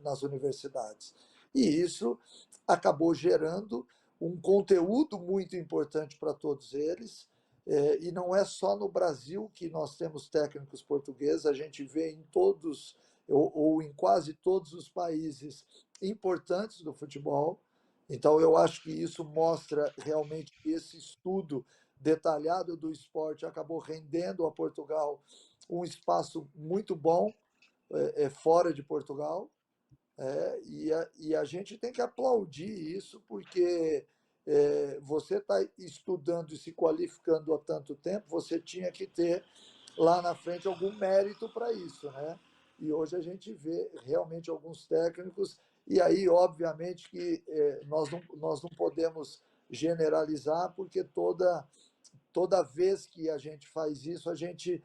nas universidades. E isso acabou gerando um conteúdo muito importante para todos eles. E não é só no Brasil que nós temos técnicos portugueses, a gente vê em todos ou em quase todos os países importantes do futebol. Então, eu acho que isso mostra realmente que esse estudo detalhado do esporte acabou rendendo a Portugal um espaço muito bom fora de Portugal. E a gente tem que aplaudir isso, porque você está estudando e se qualificando há tanto tempo, você tinha que ter lá na frente algum mérito para isso, né? E hoje a gente vê realmente alguns técnicos, e aí, obviamente, que nós não podemos generalizar, porque toda vez que a gente faz isso, a gente,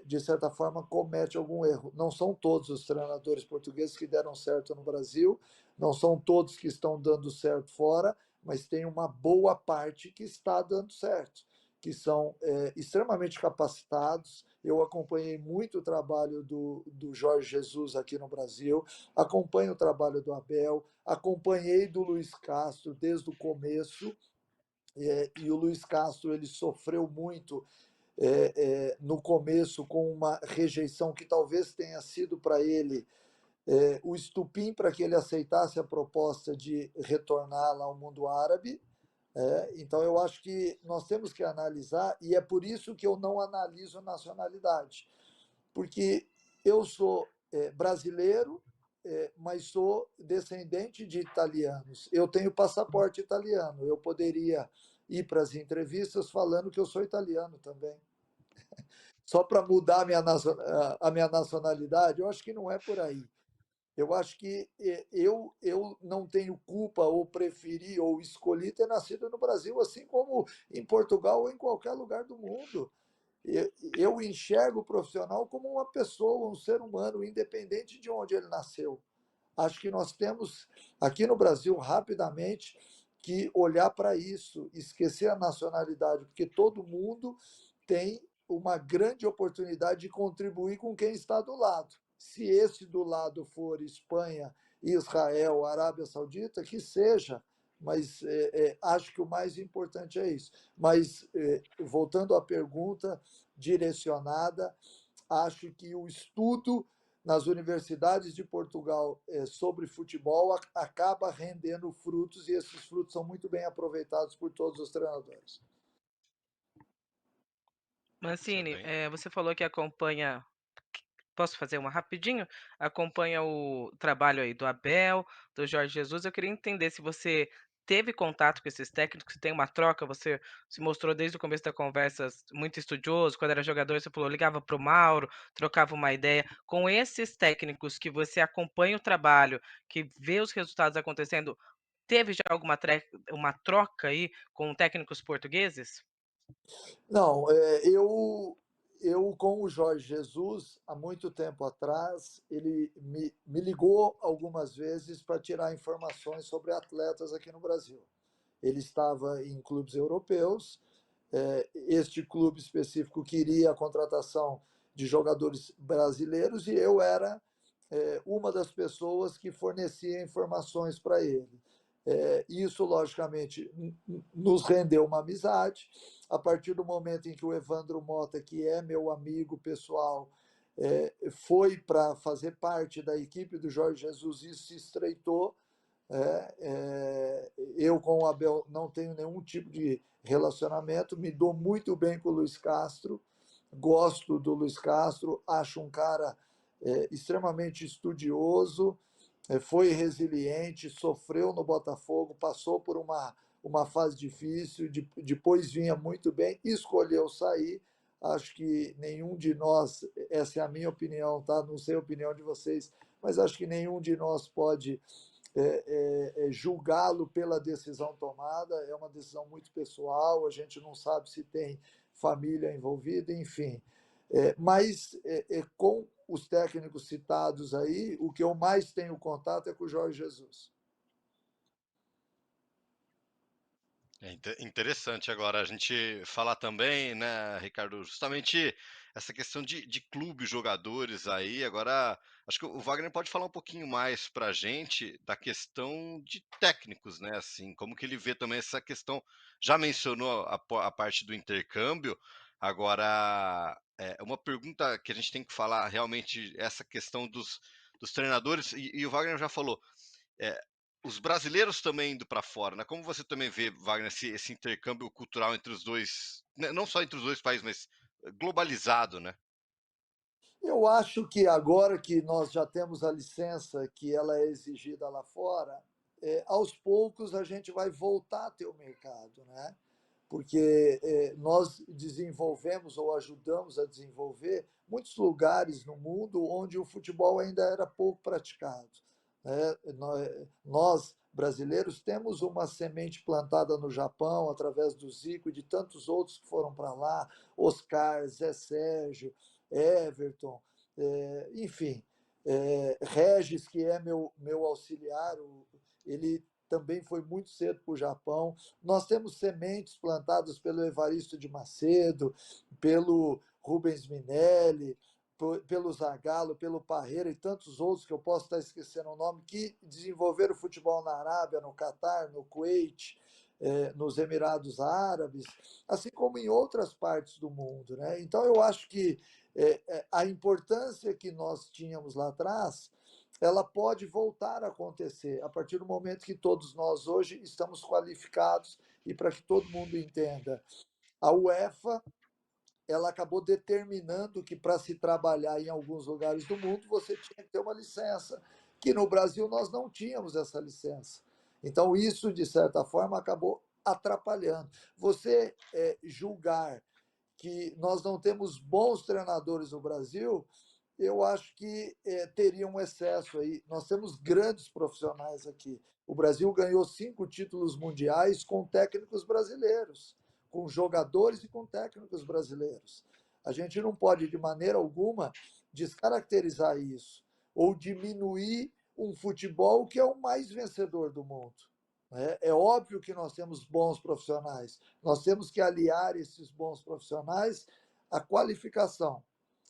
de certa forma, comete algum erro. Não são todos os treinadores portugueses que deram certo no Brasil, não são todos que estão dando certo fora, mas tem uma boa parte que está dando certo, que são extremamente capacitados. Eu acompanhei muito o trabalho do Jorge Jesus aqui no Brasil, acompanho o trabalho do Abel, acompanhei do Luís Castro desde o começo, e o Luís Castro ele sofreu muito no começo com uma rejeição que talvez tenha sido para ele o estupim para que ele aceitasse a proposta de retornar lá ao mundo árabe, Então, eu acho que nós temos que analisar, e é por isso que eu não analiso nacionalidade, porque eu sou brasileiro, mas sou descendente de italianos. Eu tenho passaporte italiano. Eu poderia ir para as entrevistas falando que eu sou italiano também. Só para mudar a minha nacionalidade, eu acho que não é por aí. Eu acho que eu não tenho culpa ou preferi ou escolhi ter nascido no Brasil, assim como em Portugal ou em qualquer lugar do mundo. Eu enxergo o profissional como uma pessoa, um ser humano, independente de onde ele nasceu. Acho que nós temos, aqui no Brasil, rapidamente, que olhar para isso, esquecer a nacionalidade, porque todo mundo tem uma grande oportunidade de contribuir com quem está do lado. Se esse do lado for Espanha, Israel, Arábia Saudita, que seja, mas acho que o mais importante é isso. Mas, voltando à pergunta direcionada, acho que o estudo nas universidades de Portugal sobre futebol acaba rendendo frutos, e esses frutos são muito bem aproveitados por todos os treinadores. Isso é Mancini, bem. você falou que acompanha. Posso fazer uma rapidinho? Acompanha o trabalho aí do Abel, do Jorge Jesus. Eu queria entender se você teve contato com esses técnicos, se tem uma troca. Você se mostrou desde o começo da conversa muito estudioso. Quando era jogador, você falou, ligava para o Mauro, trocava uma ideia. Com esses técnicos que você acompanha o trabalho, que vê os resultados acontecendo, teve já alguma uma troca aí com técnicos portugueses? Não, eu com o Jorge Jesus, há muito tempo atrás, ele me ligou algumas vezes para tirar informações sobre atletas aqui no Brasil. Ele estava em clubes europeus. Este clube específico queria a contratação de jogadores brasileiros, e eu era uma das pessoas que fornecia informações para ele. Isso, logicamente, nos rendeu uma amizade. A partir do momento em que o Evandro Mota, que é meu amigo pessoal, foi para fazer parte da equipe do Jorge Jesus, isso se estreitou. Eu com o Abel não tenho nenhum tipo de relacionamento, me dou muito bem com o Luiz Castro, gosto do Luiz Castro, acho um cara extremamente estudioso, foi resiliente, sofreu no Botafogo, passou por uma fase difícil, depois vinha muito bem, escolheu sair. Acho que nenhum de nós, essa é a minha opinião, tá? Não sei a opinião de vocês, mas acho que nenhum de nós pode julgá-lo pela decisão tomada. É uma decisão muito pessoal, a gente não sabe se tem família envolvida, enfim. Mas com os técnicos citados aí, o que eu mais tenho contato é com o Jorge Jesus. Interessante agora a gente falar também, né, Ricardo, justamente essa questão de clube, jogadores aí. Agora, acho que o Wagner pode falar um pouquinho mais para a gente da questão de técnicos, né? Assim, como que ele vê também essa questão. Já mencionou a parte do intercâmbio, agora é uma pergunta que a gente tem que falar realmente, essa questão dos treinadores, e o Wagner já falou. É, os brasileiros também indo para fora, né? Como você também vê, Wagner, esse intercâmbio cultural entre os dois, né, não só entre os dois países, mas globalizado, né? Eu acho que agora que nós já temos a licença que ela é exigida lá fora, aos poucos a gente vai voltar a ter o mercado, né? Porque nós desenvolvemos ou ajudamos a desenvolver muitos lugares no mundo onde o futebol ainda era pouco praticado, né? Nós, brasileiros, temos uma semente plantada no Japão através do Zico e de tantos outros que foram para lá, Oscar, Zé Sérgio, Everton, enfim, Regis, que é meu auxiliar, ele também foi muito cedo para o Japão. Nós temos sementes plantadas pelo Evaristo de Macedo, pelo Rubens Minelli, pelo Zagallo, pelo Parreira e tantos outros que eu posso estar esquecendo o nome, que desenvolveram futebol na Arábia, no Catar, no Kuwait, nos Emirados Árabes, assim como em outras partes do mundo, né? Então, eu acho que a importância que nós tínhamos lá atrás ela pode voltar a acontecer a partir do momento que todos nós hoje estamos qualificados. E para que todo mundo entenda, a UEFA ela acabou determinando que para se trabalhar em alguns lugares do mundo você tinha que ter uma licença, que no Brasil nós não tínhamos essa licença. Então isso, de certa forma, acabou atrapalhando. Você julgar que nós não temos bons treinadores no Brasil, eu acho que teria um excesso aí. Nós temos grandes profissionais aqui. O Brasil ganhou 5 títulos mundiais com técnicos brasileiros, com jogadores e com técnicos brasileiros. A gente não pode, de maneira alguma, descaracterizar isso ou diminuir um futebol que é o mais vencedor do mundo. É óbvio que nós temos bons profissionais, nós temos que aliar esses bons profissionais à qualificação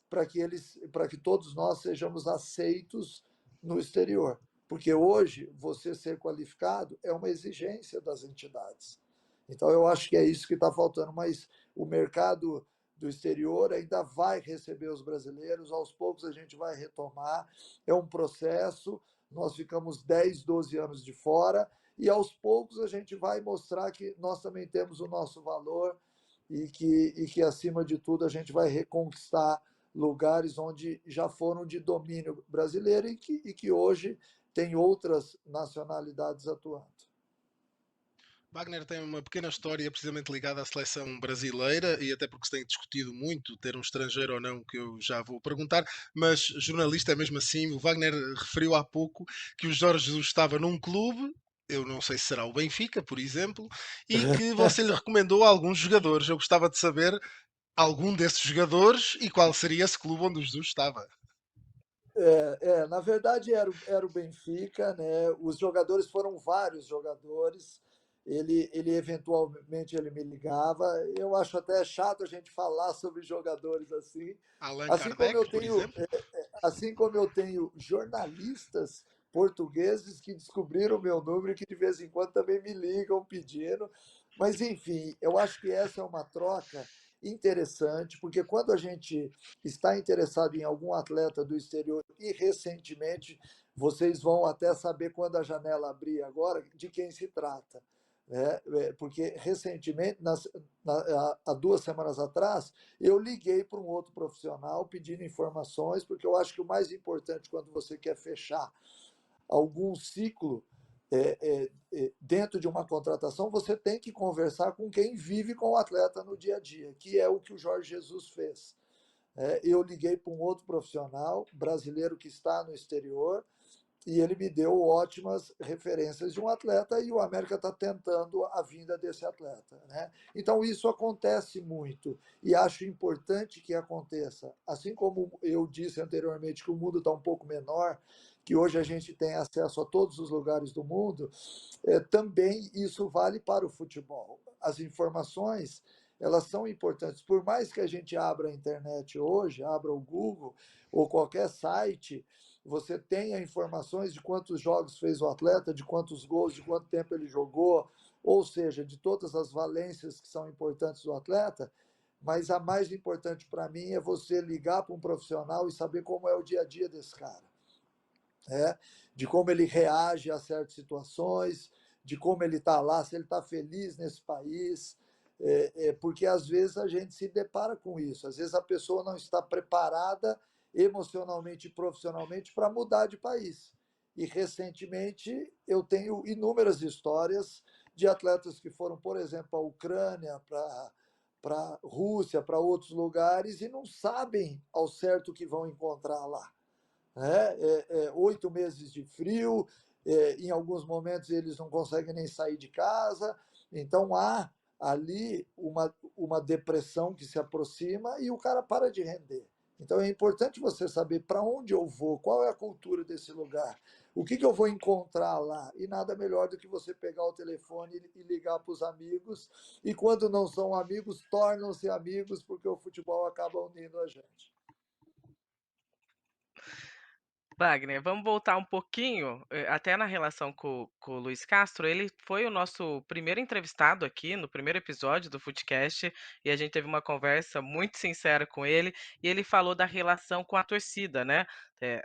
para que todos nós sejamos aceitos no exterior. Porque hoje você ser qualificado é uma exigência das entidades. Então eu acho que é isso que está faltando, mas o mercado do exterior ainda vai receber os brasileiros, aos poucos a gente vai retomar, é um processo, nós ficamos 10, 12 anos de fora, e aos poucos a gente vai mostrar que nós também temos o nosso valor e que acima de tudo, a gente vai reconquistar lugares onde já foram de domínio brasileiro e que hoje tem outras nacionalidades atuando. Wagner tem uma pequena história precisamente ligada à seleção brasileira e até porque se tem discutido muito ter um estrangeiro ou não, que eu já vou perguntar, mas jornalista é mesmo assim. O Wagner referiu há pouco que o Jorge Jesus estava num clube, eu não sei se será o Benfica, por exemplo, e que você lhe recomendou alguns jogadores. Eu gostava de saber algum desses jogadores e qual seria esse clube onde o Jesus estava. Na verdade era o Benfica, né? Os jogadores foram vários jogadores. Ele eventualmente ele me ligava. Eu acho até chato a gente falar sobre jogadores assim. Allan Assim como eu Kardec, por tenho, exemplo. assim como eu tenho jornalistas portugueses que descobriram o meu número e que de vez em quando também me ligam pedindo. Mas enfim, eu acho que essa é uma troca interessante, porque quando a gente está interessado em algum atleta do exterior e recentemente, vocês vão até saber quando a janela abrir agora de quem se trata. Né? Porque recentemente, há 2 semanas atrás, eu liguei para um outro profissional pedindo informações, porque eu acho que o mais importante quando você quer fechar algum ciclo dentro de uma contratação, você tem que conversar com quem vive com o atleta no dia a dia, que é o que o Jorge Jesus fez. Eu liguei para um outro profissional brasileiro que está no exterior e ele me deu ótimas referências de um atleta e o América está tentando a vinda desse atleta. Né? Então, isso acontece muito e acho importante que aconteça. Assim como eu disse anteriormente que o mundo está um pouco menor, que hoje a gente tem acesso a todos os lugares do mundo, também isso vale para o futebol. As informações elas são importantes. Por mais que a gente abra a internet hoje, abra o Google ou qualquer site, você tenha informações de quantos jogos fez o atleta, de quantos gols, de quanto tempo ele jogou, ou seja, de todas as valências que são importantes do atleta, mas a mais importante para mim é você ligar para um profissional e saber como é o dia a dia desse cara. De como ele reage a certas situações, de como ele está lá, se ele está feliz nesse país, porque às vezes a gente se depara com isso, às vezes a pessoa não está preparada emocionalmente e profissionalmente para mudar de país. E recentemente eu tenho inúmeras histórias de atletas que foram, por exemplo, para a Ucrânia, para a Rússia, para outros lugares e não sabem ao certo o que vão encontrar lá. 8 meses de frio, em alguns momentos eles não conseguem nem sair de casa, então há ali uma depressão que se aproxima e o cara para de render. Então é importante você saber para onde eu vou, qual é a cultura desse lugar, o que eu vou encontrar lá. E nada melhor do que você pegar o telefone e ligar para os amigos. E quando não são amigos, tornam-se amigos, porque o futebol acaba unindo a gente. Wagner, vamos voltar um pouquinho, até na relação com o Luiz Castro. Ele foi o nosso primeiro entrevistado aqui no primeiro episódio do Footcast e a gente teve uma conversa muito sincera com ele e ele falou da relação com a torcida, né?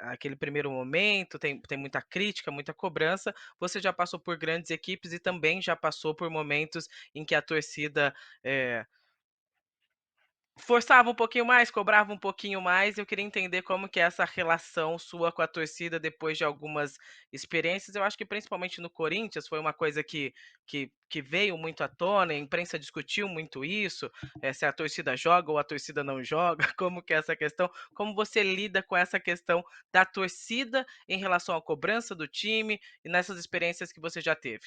Aquele primeiro momento, tem muita crítica, muita cobrança. Você já passou por grandes equipes e também já passou por momentos em que a torcida forçava um pouquinho mais, cobrava um pouquinho mais. Eu queria entender como que é essa relação sua com a torcida depois de algumas experiências. Eu acho que principalmente no Corinthians foi uma coisa que veio muito à tona, a imprensa discutiu muito isso, se a torcida joga ou a torcida não joga, como que é essa questão, como você lida com essa questão da torcida em relação à cobrança do time e nessas experiências que você já teve.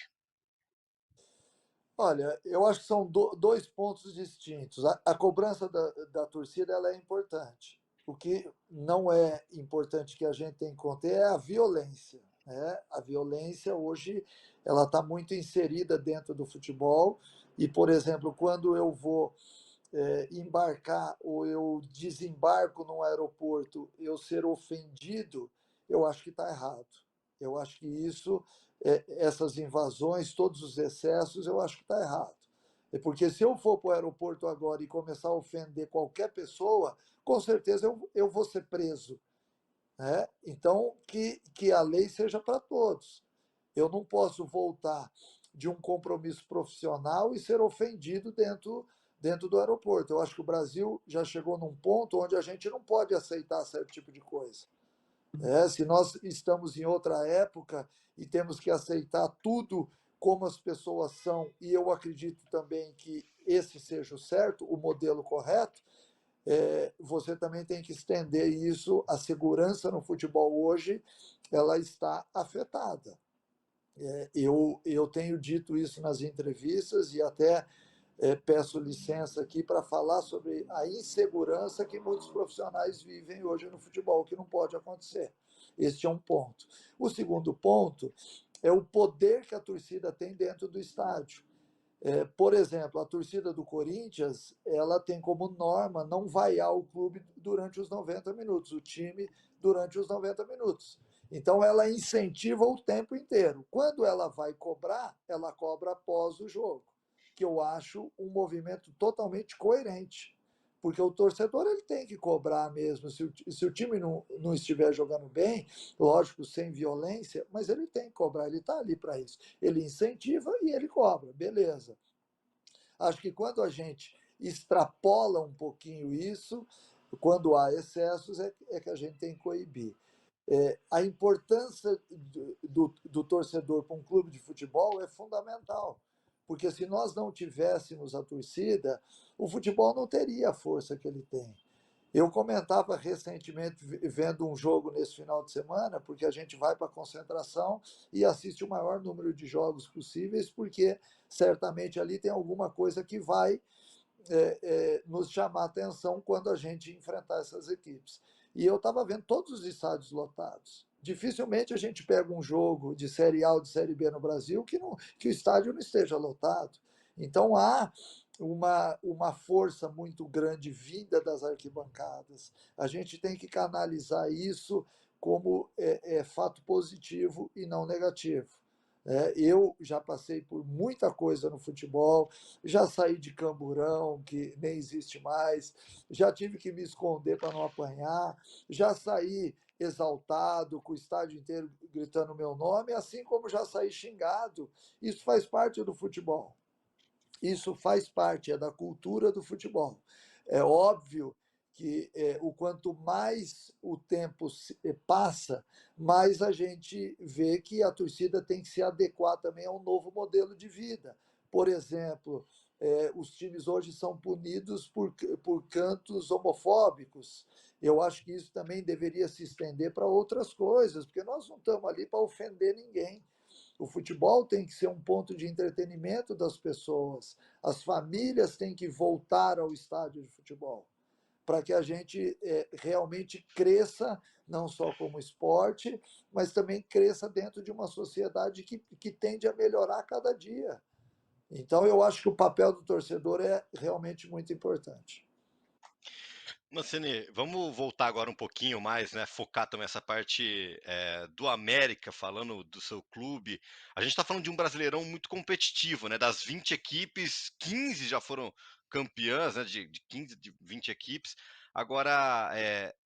Olha, eu acho que são dois pontos distintos. A cobrança da torcida ela é importante. O que não é importante que a gente tem que conter é a violência. Né? A violência hoje ela está muito inserida dentro do futebol e, por exemplo, quando eu vou embarcar ou eu desembarco num aeroporto, eu ser ofendido, eu acho que está errado. Eu acho que isso, essas invasões, todos os excessos, eu acho que está errado. É porque se eu for para o aeroporto agora e começar a ofender qualquer pessoa, com certeza eu vou ser preso. Né? Então, que a lei seja para todos. Eu não posso voltar de um compromisso profissional e ser ofendido dentro do aeroporto. Eu acho que o Brasil já chegou num ponto onde a gente não pode aceitar certo tipo de coisa. Se nós estamos em outra época e temos que aceitar tudo como as pessoas são, e eu acredito também que esse seja o certo, o modelo correto, você também tem que estender isso. A segurança no futebol hoje ela está afetada. Eu tenho dito isso nas entrevistas e até peço licença aqui para falar sobre a insegurança que muitos profissionais vivem hoje no futebol, que não pode acontecer. Este é um ponto. O segundo ponto é o poder que a torcida tem dentro do estádio. Por exemplo, a torcida do Corinthians, ela tem como norma não vaiar o clube durante os 90 minutos, o time durante os 90 minutos. Então, ela incentiva o tempo inteiro. Quando ela vai cobrar, ela cobra após o jogo, que eu acho um movimento totalmente coerente. Porque o torcedor ele tem que cobrar mesmo. Se o time não estiver jogando bem, lógico, sem violência, mas ele tem que cobrar, ele está ali para isso. Ele incentiva e ele cobra, beleza. Acho que quando a gente extrapola um pouquinho isso, quando há excessos, é que a gente tem que coibir. A importância do torcedor para um clube de futebol é fundamental, porque se nós não tivéssemos a torcida, o futebol não teria a força que ele tem. Eu comentava recentemente, vendo um jogo nesse final de semana, porque a gente vai para a concentração e assiste o maior número de jogos possíveis, porque certamente ali tem alguma coisa que vai nos chamar a atenção quando a gente enfrentar essas equipes. E eu estava vendo todos os estádios lotados. Dificilmente a gente pega um jogo de Série A ou de Série B no Brasil que o estádio não esteja lotado. Então há uma força muito grande vinda das arquibancadas. A gente tem que canalizar isso como fato positivo e não negativo. Eu já passei por muita coisa no futebol, já saí de camburão, que nem existe mais, já tive que me esconder para não apanhar, já saí exaltado, com o estádio inteiro gritando meu nome, assim como já saí xingado. Isso faz parte do futebol. Isso faz parte, é da cultura do futebol. É óbvio que o quanto mais o tempo passa, mais a gente vê que a torcida tem que se adequar também a um novo modelo de vida. Por exemplo, os times hoje são punidos por cantos homofóbicos. Eu acho que isso também deveria se estender para outras coisas, porque nós não estamos ali para ofender ninguém. O futebol tem que ser um ponto de entretenimento das pessoas. As famílias têm que voltar ao estádio de futebol para que a gente realmente cresça, não só como esporte, mas também cresça dentro de uma sociedade que tende a melhorar a cada dia. Então, eu acho que o papel do torcedor é realmente muito importante. Mancini, vamos voltar agora um pouquinho mais, né? Focar também essa parte do América, falando do seu clube. A gente está falando de um Brasileirão muito competitivo, né? Das 20 equipes, 15 já foram campeãs, né? De 15, de 20 equipes. Agora,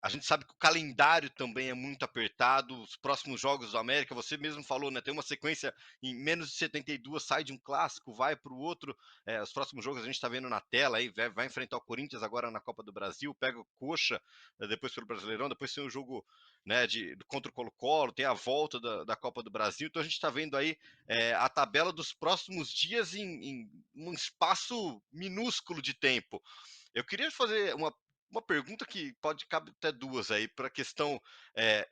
a gente sabe que o calendário também é muito apertado. Os próximos jogos do América, você mesmo falou, né? Tem uma sequência em menos de 72, sai de um clássico, vai para o outro. Os próximos jogos a gente está vendo na tela aí, vai enfrentar o Corinthians agora na Copa do Brasil, pega o Coxa depois pelo Brasileirão, depois tem o jogo, né, contra o Colo-Colo, tem a volta da Copa do Brasil, então a gente está vendo aí a tabela dos próximos dias em um espaço minúsculo de tempo. Eu queria fazer uma pergunta que pode caber até duas aí, para a questão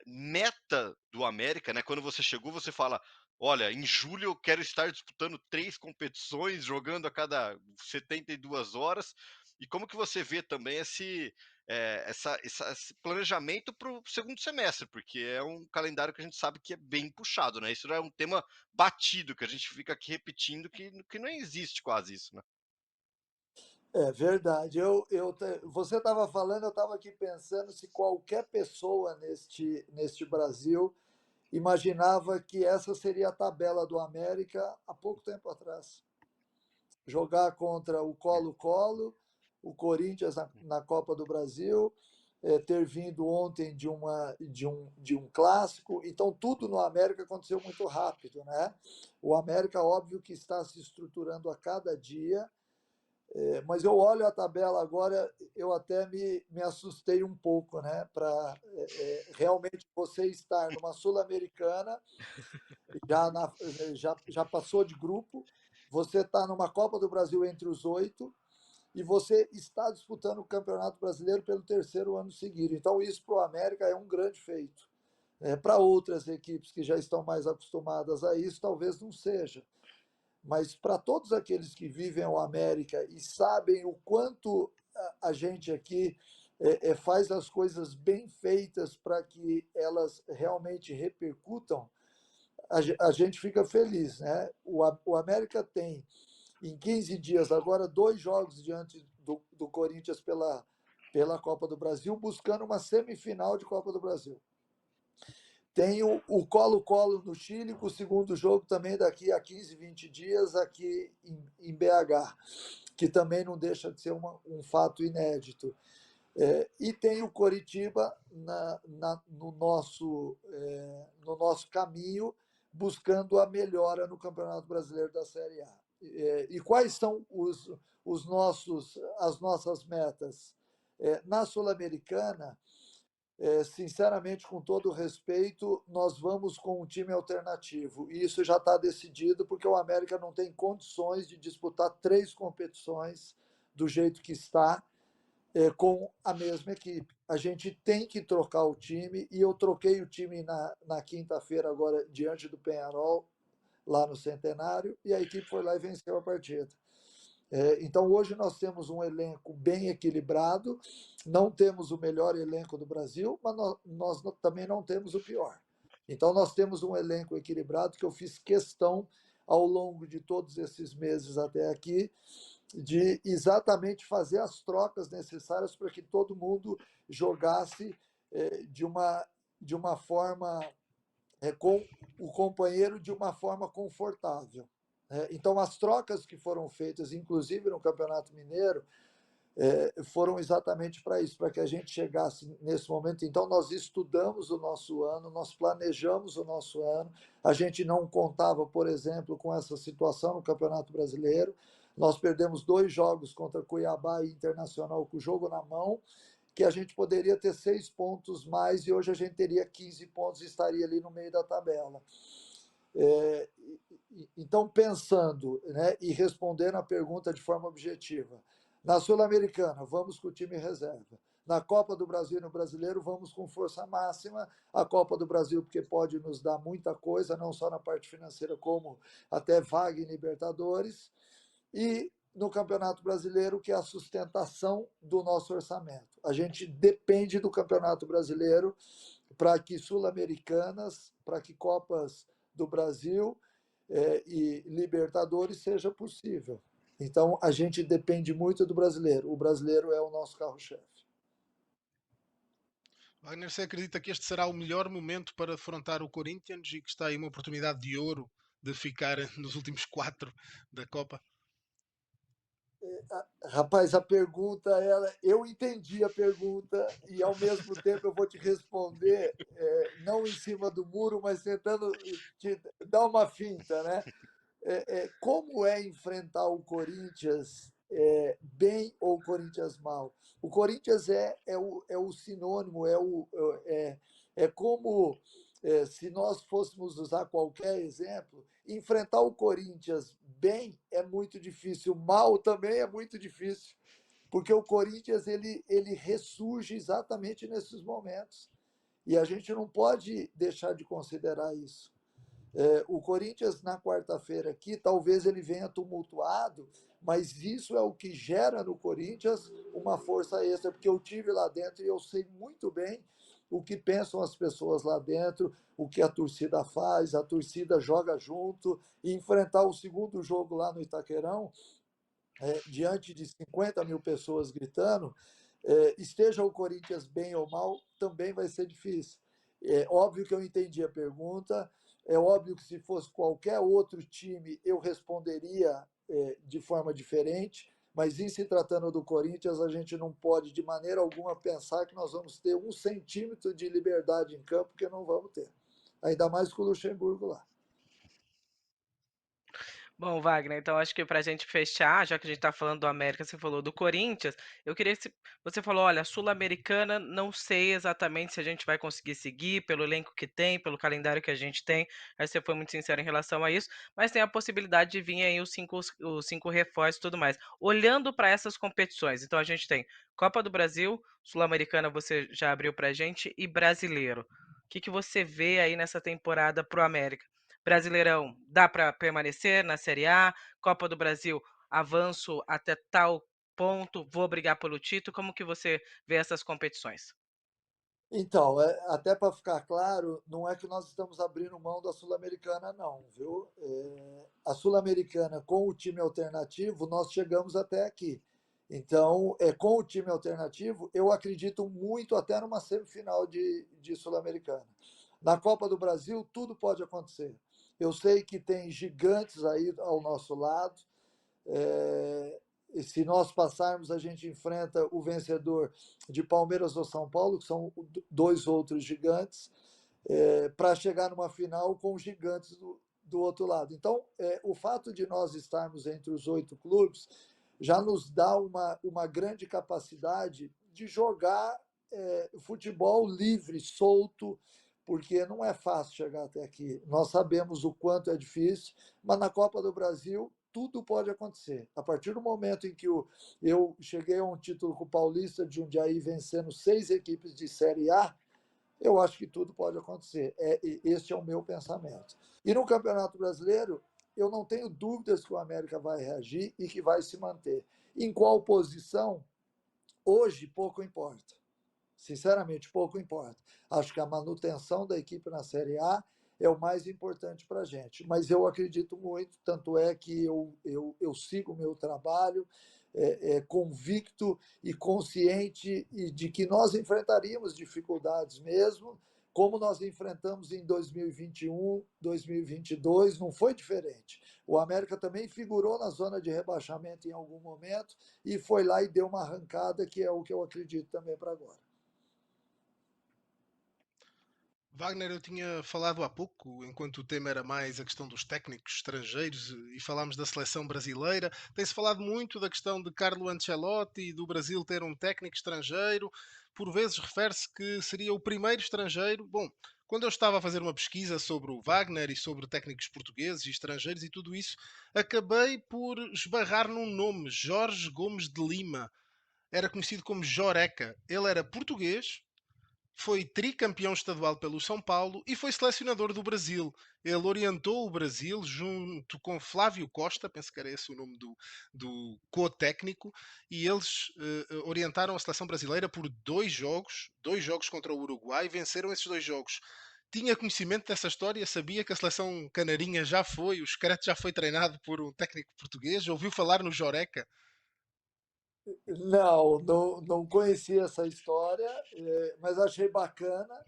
meta do América, né? Quando você chegou, você fala: olha, em julho eu quero estar disputando 3 competições, jogando a cada 72 horas. E como que você vê também esse planejamento para o segundo semestre? Porque é um calendário que a gente sabe que é bem puxado, né? Isso já é um tema batido, que a gente fica aqui repetindo, que não existe quase isso, né? É verdade. Você estava falando, eu estava aqui pensando se qualquer pessoa neste Brasil imaginava que essa seria a tabela do América há pouco tempo atrás. Jogar contra o Colo-Colo, o Corinthians na Copa do Brasil, ter vindo ontem de um clássico. Então, tudo no América aconteceu muito rápido, né? O América, óbvio, que está se estruturando a cada dia, mas eu olho a tabela agora, eu até me assustei um pouco, né? Para realmente você estar numa Sul-Americana, já passou de grupo, você está numa Copa do Brasil entre os 8 e você está disputando o Campeonato Brasileiro pelo terceiro ano seguido. Então, isso para o América é um grande feito. Para outras equipes que já estão mais acostumadas a isso, talvez não seja. Mas para todos aqueles que vivem o América e sabem o quanto a gente aqui faz as coisas bem feitas para que elas realmente repercutam, a gente fica feliz, né? O América tem, em 15 dias agora, 2 jogos diante do Corinthians pela Copa do Brasil, buscando uma semifinal de Copa do Brasil. Tem o Colo-Colo no Chile, com o segundo jogo também daqui a 15, 20 dias, aqui em BH, que também não deixa de ser um fato inédito. E tem o Coritiba no nosso caminho, buscando a melhora no Campeonato Brasileiro da Série A. E quais são as nossas metas? Na Sul-Americana, sinceramente, com todo respeito, nós vamos com um time alternativo. E isso já está decidido, porque o América não tem condições de disputar 3 competições do jeito que está, com a mesma equipe. A gente tem que trocar o time, e eu troquei o time na quinta-feira, agora, diante do Peñarol, lá no Centenário, e a equipe foi lá e venceu a partida. Então, hoje nós temos um elenco bem equilibrado, não temos o melhor elenco do Brasil, mas nós também não temos o pior. Então, nós temos um elenco equilibrado que eu fiz questão, ao longo de todos esses meses até aqui, de exatamente fazer as trocas necessárias para que todo mundo jogasse de uma forma, com o companheiro, de uma forma confortável. Então, as trocas que foram feitas, inclusive no Campeonato Mineiro, foram exatamente para isso, para que a gente chegasse nesse momento. Então, nós estudamos o nosso ano, nós planejamos o nosso ano. A gente não contava, por exemplo, com essa situação no Campeonato Brasileiro. Nós perdemos 2 jogos contra Cuiabá e Internacional com o jogo na mão, que a gente poderia ter 6 pontos mais, e hoje a gente teria 15 pontos e estaria ali no meio da tabela. Então, pensando, né, e respondendo a pergunta de forma objetiva, na Sul-Americana, vamos com o time reserva. Na Copa do Brasil e no Brasileiro, vamos com força máxima. A Copa do Brasil, porque pode nos dar muita coisa, não só na parte financeira, como até vaga em Libertadores. E no Campeonato Brasileiro, que é a sustentação do nosso orçamento. A gente depende do Campeonato Brasileiro para que Sul-Americanas, para que Copas do Brasil e Libertadores seja possível. Então, a gente depende muito do brasileiro. O brasileiro é o nosso carro-chefe. Wagner, você acredita que este será o melhor momento para defrontar o Corinthians e que está aí uma oportunidade de ouro de ficar nos últimos 4 da Copa? Rapaz, a pergunta, eu entendi a pergunta e ao mesmo tempo eu vou te responder, não em cima do muro, mas tentando te dar uma finta, né? Como é enfrentar o Corinthians bem ou o Corinthians mal? O Corinthians é o sinônimo, é como se nós fôssemos usar qualquer exemplo, enfrentar o Corinthians bem é muito difícil, mal também é muito difícil, porque o Corinthians ele ressurge exatamente nesses momentos. E a gente não pode deixar de considerar isso. O Corinthians, na quarta-feira aqui, talvez ele venha tumultuado, mas isso é o que gera no Corinthians uma força extra, porque eu tive lá dentro e eu sei muito bem o que pensam as pessoas lá dentro, o que a torcida faz, a torcida joga junto, e enfrentar o segundo jogo lá no Itaquerão, diante de 50 mil pessoas gritando, esteja o Corinthians bem ou mal, também vai ser difícil. É óbvio que eu entendi a pergunta, é óbvio que se fosse qualquer outro time eu responderia de forma diferente, mas em se tratando do Corinthians, a gente não pode de maneira alguma pensar que nós vamos ter 1 centímetro de liberdade em campo, porque não vamos ter. Ainda mais com o Luxemburgo lá. Bom, Wagner, então acho que para a gente fechar, já que a gente está falando do América, você falou do Corinthians, eu queria que você falou, olha, Sul-Americana, não sei exatamente se a gente vai conseguir seguir pelo elenco que tem, pelo calendário que a gente tem. Aí você foi muito sincero em relação a isso, mas tem a possibilidade de vir aí os cinco reforços e tudo mais. Olhando para essas competições, então a gente tem Copa do Brasil, Sul-Americana você já abriu para a gente e Brasileiro. O que você vê aí nessa temporada pro América? Brasileirão, dá para permanecer na Série A? Copa do Brasil, avanço até tal ponto, vou brigar pelo título. Como que você vê essas competições? Então, até para ficar claro, não é que nós estamos abrindo mão da Sul-Americana, não, viu? A Sul-Americana, com o time alternativo, nós chegamos até aqui. Então, com o time alternativo, eu acredito muito até numa semifinal de Sul-Americana. Na Copa do Brasil, tudo pode acontecer. Eu sei que tem gigantes aí ao nosso lado, e se nós passarmos, a gente enfrenta o vencedor de Palmeiras ou São Paulo, que são dois outros gigantes, para chegar numa final com os gigantes do outro lado. Então, o fato de nós estarmos entre os 8 clubes já nos dá uma grande capacidade de jogar futebol livre, solto, porque não é fácil chegar até aqui. Nós sabemos o quanto é difícil, mas na Copa do Brasil tudo pode acontecer. A partir do momento em que eu cheguei a um título com o Paulista de Jundiaí vencendo 6 equipes de Série A, eu acho que tudo pode acontecer. Este é o meu pensamento. E no Campeonato Brasileiro, eu não tenho dúvidas que o América vai reagir e que vai se manter. Em qual posição? Hoje, pouco importa. Sinceramente, pouco importa. Acho que a manutenção da equipe na Série A é o mais importante para a gente. Mas eu acredito muito, tanto é que eu sigo o meu trabalho convicto e consciente de que nós enfrentaríamos dificuldades mesmo, como nós enfrentamos em 2021, 2022, não foi diferente. O América também figurou na zona de rebaixamento em algum momento e foi lá e deu uma arrancada, que é o que eu acredito também para agora. Wagner, eu tinha falado há pouco, enquanto o tema era mais a questão dos técnicos estrangeiros, e falámos da seleção brasileira. Tem-se falado muito da questão de Carlo Ancelotti e do Brasil ter um técnico estrangeiro. Por vezes refere-se que seria o primeiro estrangeiro. Bom, quando eu estava a fazer uma pesquisa sobre o Wagner e sobre técnicos portugueses e estrangeiros e tudo isso, acabei por esbarrar num nome, Jorge Gomes de Lima. Era conhecido como Joreca. Ele era português, foi tricampeão estadual pelo São Paulo e foi selecionador do Brasil. Ele orientou o Brasil junto com Flávio Costa, penso que era esse o nome do co-técnico, e eles orientaram a seleção brasileira por dois jogos contra o Uruguai, venceram esses 2 jogos. Tinha conhecimento dessa história, sabia que a seleção canarinha já foi, o Screte já foi treinado por um técnico português, ouviu falar no Joreca. Não conhecia essa história, mas achei bacana,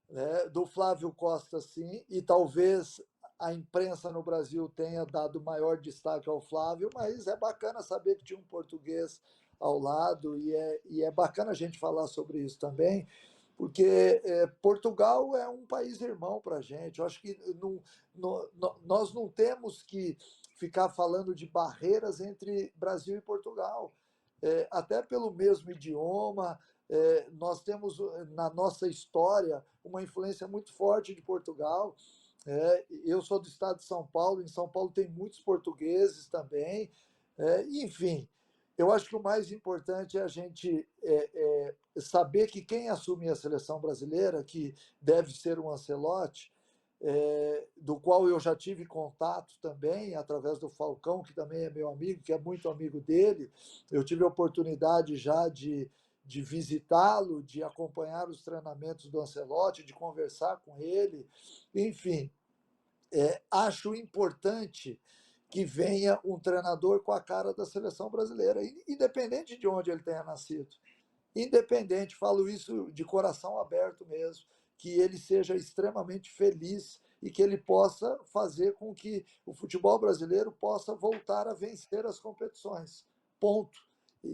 né? Do Flávio Costa, sim, e talvez a imprensa no Brasil tenha dado maior destaque ao Flávio, mas é bacana saber que tinha um português ao lado, e é bacana a gente falar sobre isso também, porque Portugal é um país irmão para a gente. Eu acho que nós não temos que ficar falando de barreiras entre Brasil e Portugal. Até pelo mesmo idioma, nós temos na nossa história uma influência muito forte de Portugal. Eu sou do estado de São Paulo, em São Paulo tem muitos portugueses também. Enfim, eu acho que o mais importante é a gente saber que quem assume a seleção brasileira, que deve ser o Ancelotti, do qual eu já tive contato também, através do Falcão, que também é meu amigo, que é muito amigo dele. Eu tive a oportunidade já de visitá-lo, de acompanhar os treinamentos do Ancelotti, de conversar com ele. Enfim, acho importante que venha um treinador com a cara da seleção brasileira, independente de onde ele tenha nascido. Independente, falo isso de coração aberto mesmo, que ele seja extremamente feliz e que ele possa fazer com que o futebol brasileiro possa voltar a vencer as competições. Ponto.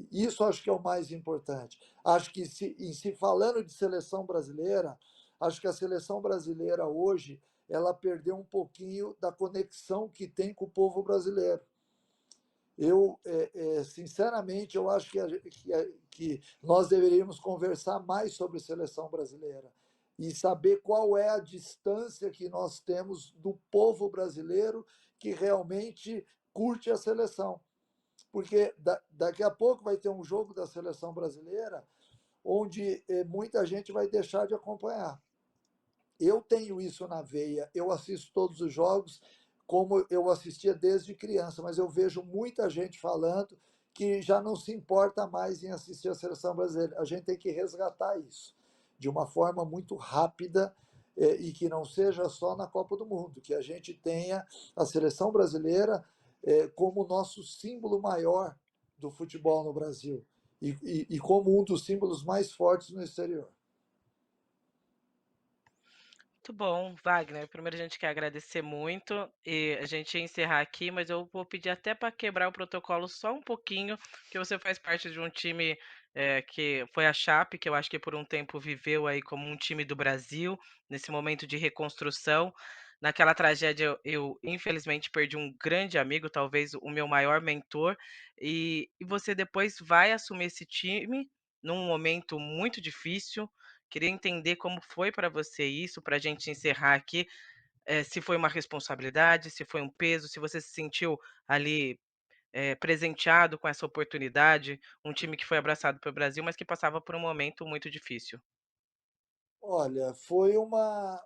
Isso acho que é o mais importante. Acho que, se falando de seleção brasileira, acho que a seleção brasileira hoje ela perdeu um pouquinho da conexão que tem com o povo brasileiro. Eu, sinceramente, eu acho que nós deveríamos conversar mais sobre seleção brasileira e saber qual é a distância que nós temos do povo brasileiro que realmente curte a seleção. Porque daqui a pouco vai ter um jogo da seleção brasileira onde muita gente vai deixar de acompanhar. Eu tenho isso na veia, eu assisto todos os jogos como eu assistia desde criança, mas eu vejo muita gente falando que já não se importa mais em assistir a seleção brasileira. A gente tem que resgatar isso de uma forma muito rápida, e que não seja só na Copa do Mundo, que a gente tenha a seleção brasileira como nosso símbolo maior do futebol no Brasil e como um dos símbolos mais fortes no exterior. Muito bom, Wagner. Primeiro a gente quer agradecer muito e a gente ia encerrar aqui, mas eu vou pedir até para quebrar o protocolo só um pouquinho, que você faz parte de um time que foi a Chape, que eu acho que por um tempo viveu aí como um time do Brasil, nesse momento de reconstrução. Naquela tragédia, eu infelizmente perdi um grande amigo, talvez o meu maior mentor, e você depois vai assumir esse time num momento muito difícil. Queria entender como foi para você isso, para a gente encerrar aqui, se foi uma responsabilidade, se foi um peso, se você se sentiu ali, presenteado com essa oportunidade, um time que foi abraçado pelo Brasil, mas que passava por um momento muito difícil. Olha, foi uma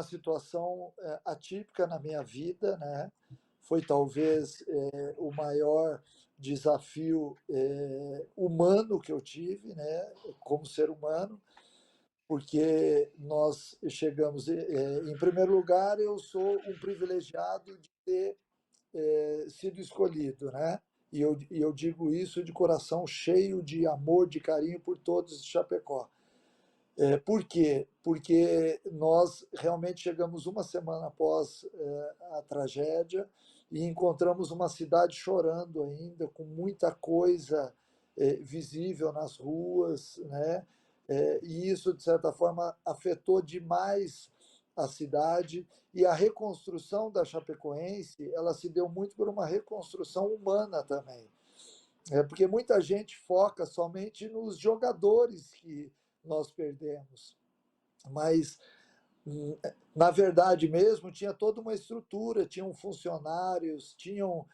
situação atípica na minha vida, né? Foi talvez o maior desafio humano que eu tive, né? Como ser humano, porque nós chegamos, em primeiro lugar, eu sou um privilegiado de ter sido escolhido, né? E eu digo isso de coração cheio de amor, de carinho por todos de Chapecó. Por quê? Porque nós realmente chegamos uma semana após a tragédia e encontramos uma cidade chorando ainda, com muita coisa visível nas ruas, né? E isso, de certa forma, afetou demais a cidade. E a reconstrução da Chapecoense, ela se deu muito por uma reconstrução humana também. Porque muita gente foca somente nos jogadores que nós perdemos. Mas, na verdade mesmo, tinha toda uma estrutura, tinham funcionários, tinham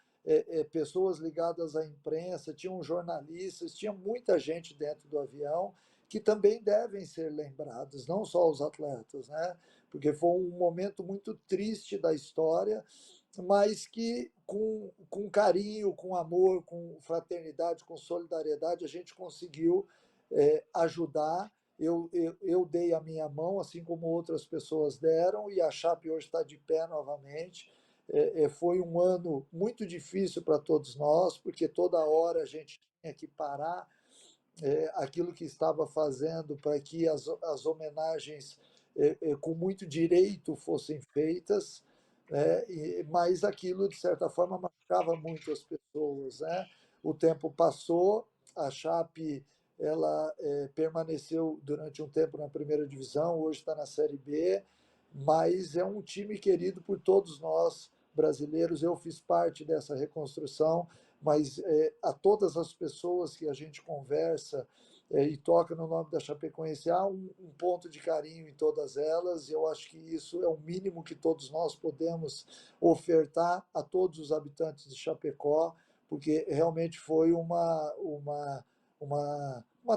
pessoas ligadas à imprensa, tinham jornalistas, tinha muita gente dentro do avião que também devem ser lembrados, não só os atletas, né? Porque foi um momento muito triste da história, mas que com carinho, com amor, com fraternidade, com solidariedade, a gente conseguiu ajudar. Eu dei a minha mão, assim como outras pessoas deram, e a Chape hoje está de pé novamente. Foi um ano muito difícil para todos nós, porque toda hora a gente tinha que parar aquilo que estava fazendo para que as homenagens com muito direito fossem feitas, né? Mas aquilo, de certa forma, marcava muito as pessoas, né? O tempo passou, a Chape ela permaneceu durante um tempo na primeira divisão, hoje está na Série B, mas é um time querido por todos nós brasileiros. Eu fiz parte dessa reconstrução, mas a todas as pessoas que a gente conversa e toca no nome da Chapecoense, há um ponto de carinho em todas elas, e eu acho que isso é o mínimo que todos nós podemos ofertar a todos os habitantes de Chapecó, porque realmente foi uma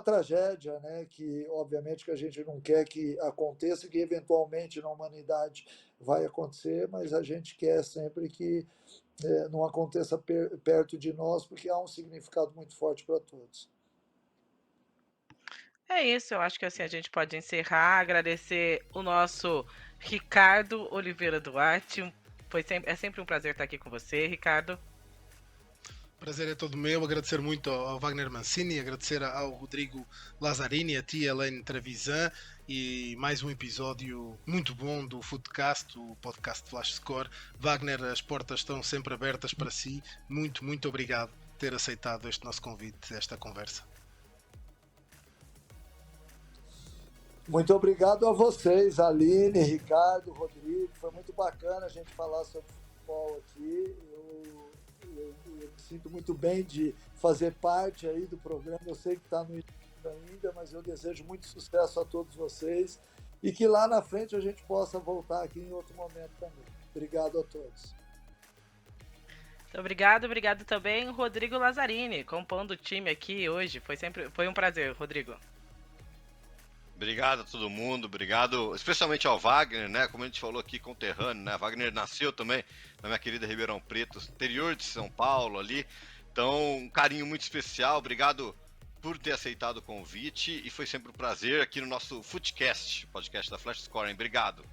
tragédia, né, que obviamente que a gente não quer que aconteça, que eventualmente na humanidade vai acontecer, mas a gente quer sempre que não aconteça perto de nós, porque há um significado muito forte para todos. É isso, eu acho que assim a gente pode encerrar, agradecer o nosso Ricardo Oliveira Duarte. É sempre um prazer estar aqui com você, Ricardo. Prazer é todo meu, agradecer muito ao Wagner Mancini, agradecer ao Rodrigo Lazzarini, a ti, Elaine Trevisan, e mais um episódio muito bom do Footcast, o podcast Flash Score. Wagner, as portas estão sempre abertas para si. Muito, muito obrigado por ter aceitado este nosso convite, esta conversa. Muito obrigado a vocês, Aline, Ricardo, Rodrigo. Foi muito bacana a gente falar sobre futebol aqui. Eu me sinto muito bem de fazer parte aí do programa. Eu sei que está no início ainda, mas eu desejo muito sucesso a todos vocês e que lá na frente a gente possa voltar aqui em outro momento também. Obrigado a todos. Obrigado também, Rodrigo Lazzarini, compondo o time aqui hoje. Foi um prazer, Rodrigo. Obrigado a todo mundo, obrigado especialmente ao Wagner, né? Como a gente falou aqui, conterrâneo, né? Wagner nasceu também na minha querida Ribeirão Preto, interior de São Paulo ali. Então, um carinho muito especial. Obrigado por ter aceitado o convite e foi sempre um prazer aqui no nosso Footcast, podcast da Flash Score. Obrigado.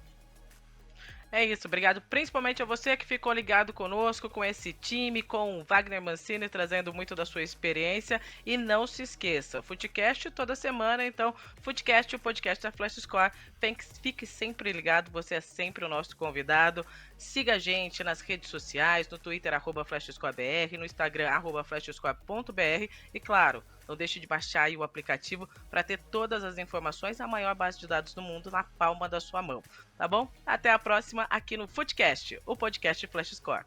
É isso, obrigado principalmente a você que ficou ligado conosco, com esse time, com o Wagner Mancini, trazendo muito da sua experiência. E não se esqueça, Footcast toda semana, então, Footcast, o podcast da Flash Score. Fique sempre ligado, você é sempre o nosso convidado. Siga a gente nas redes sociais, no Twitter, @FlashScoreBR, no Instagram, @FlashScore.br. E claro, não deixe de baixar aí o aplicativo para ter todas as informações, a maior base de dados do mundo, na palma da sua mão. Tá bom? Até a próxima aqui no Footcast, o podcast Flash Score.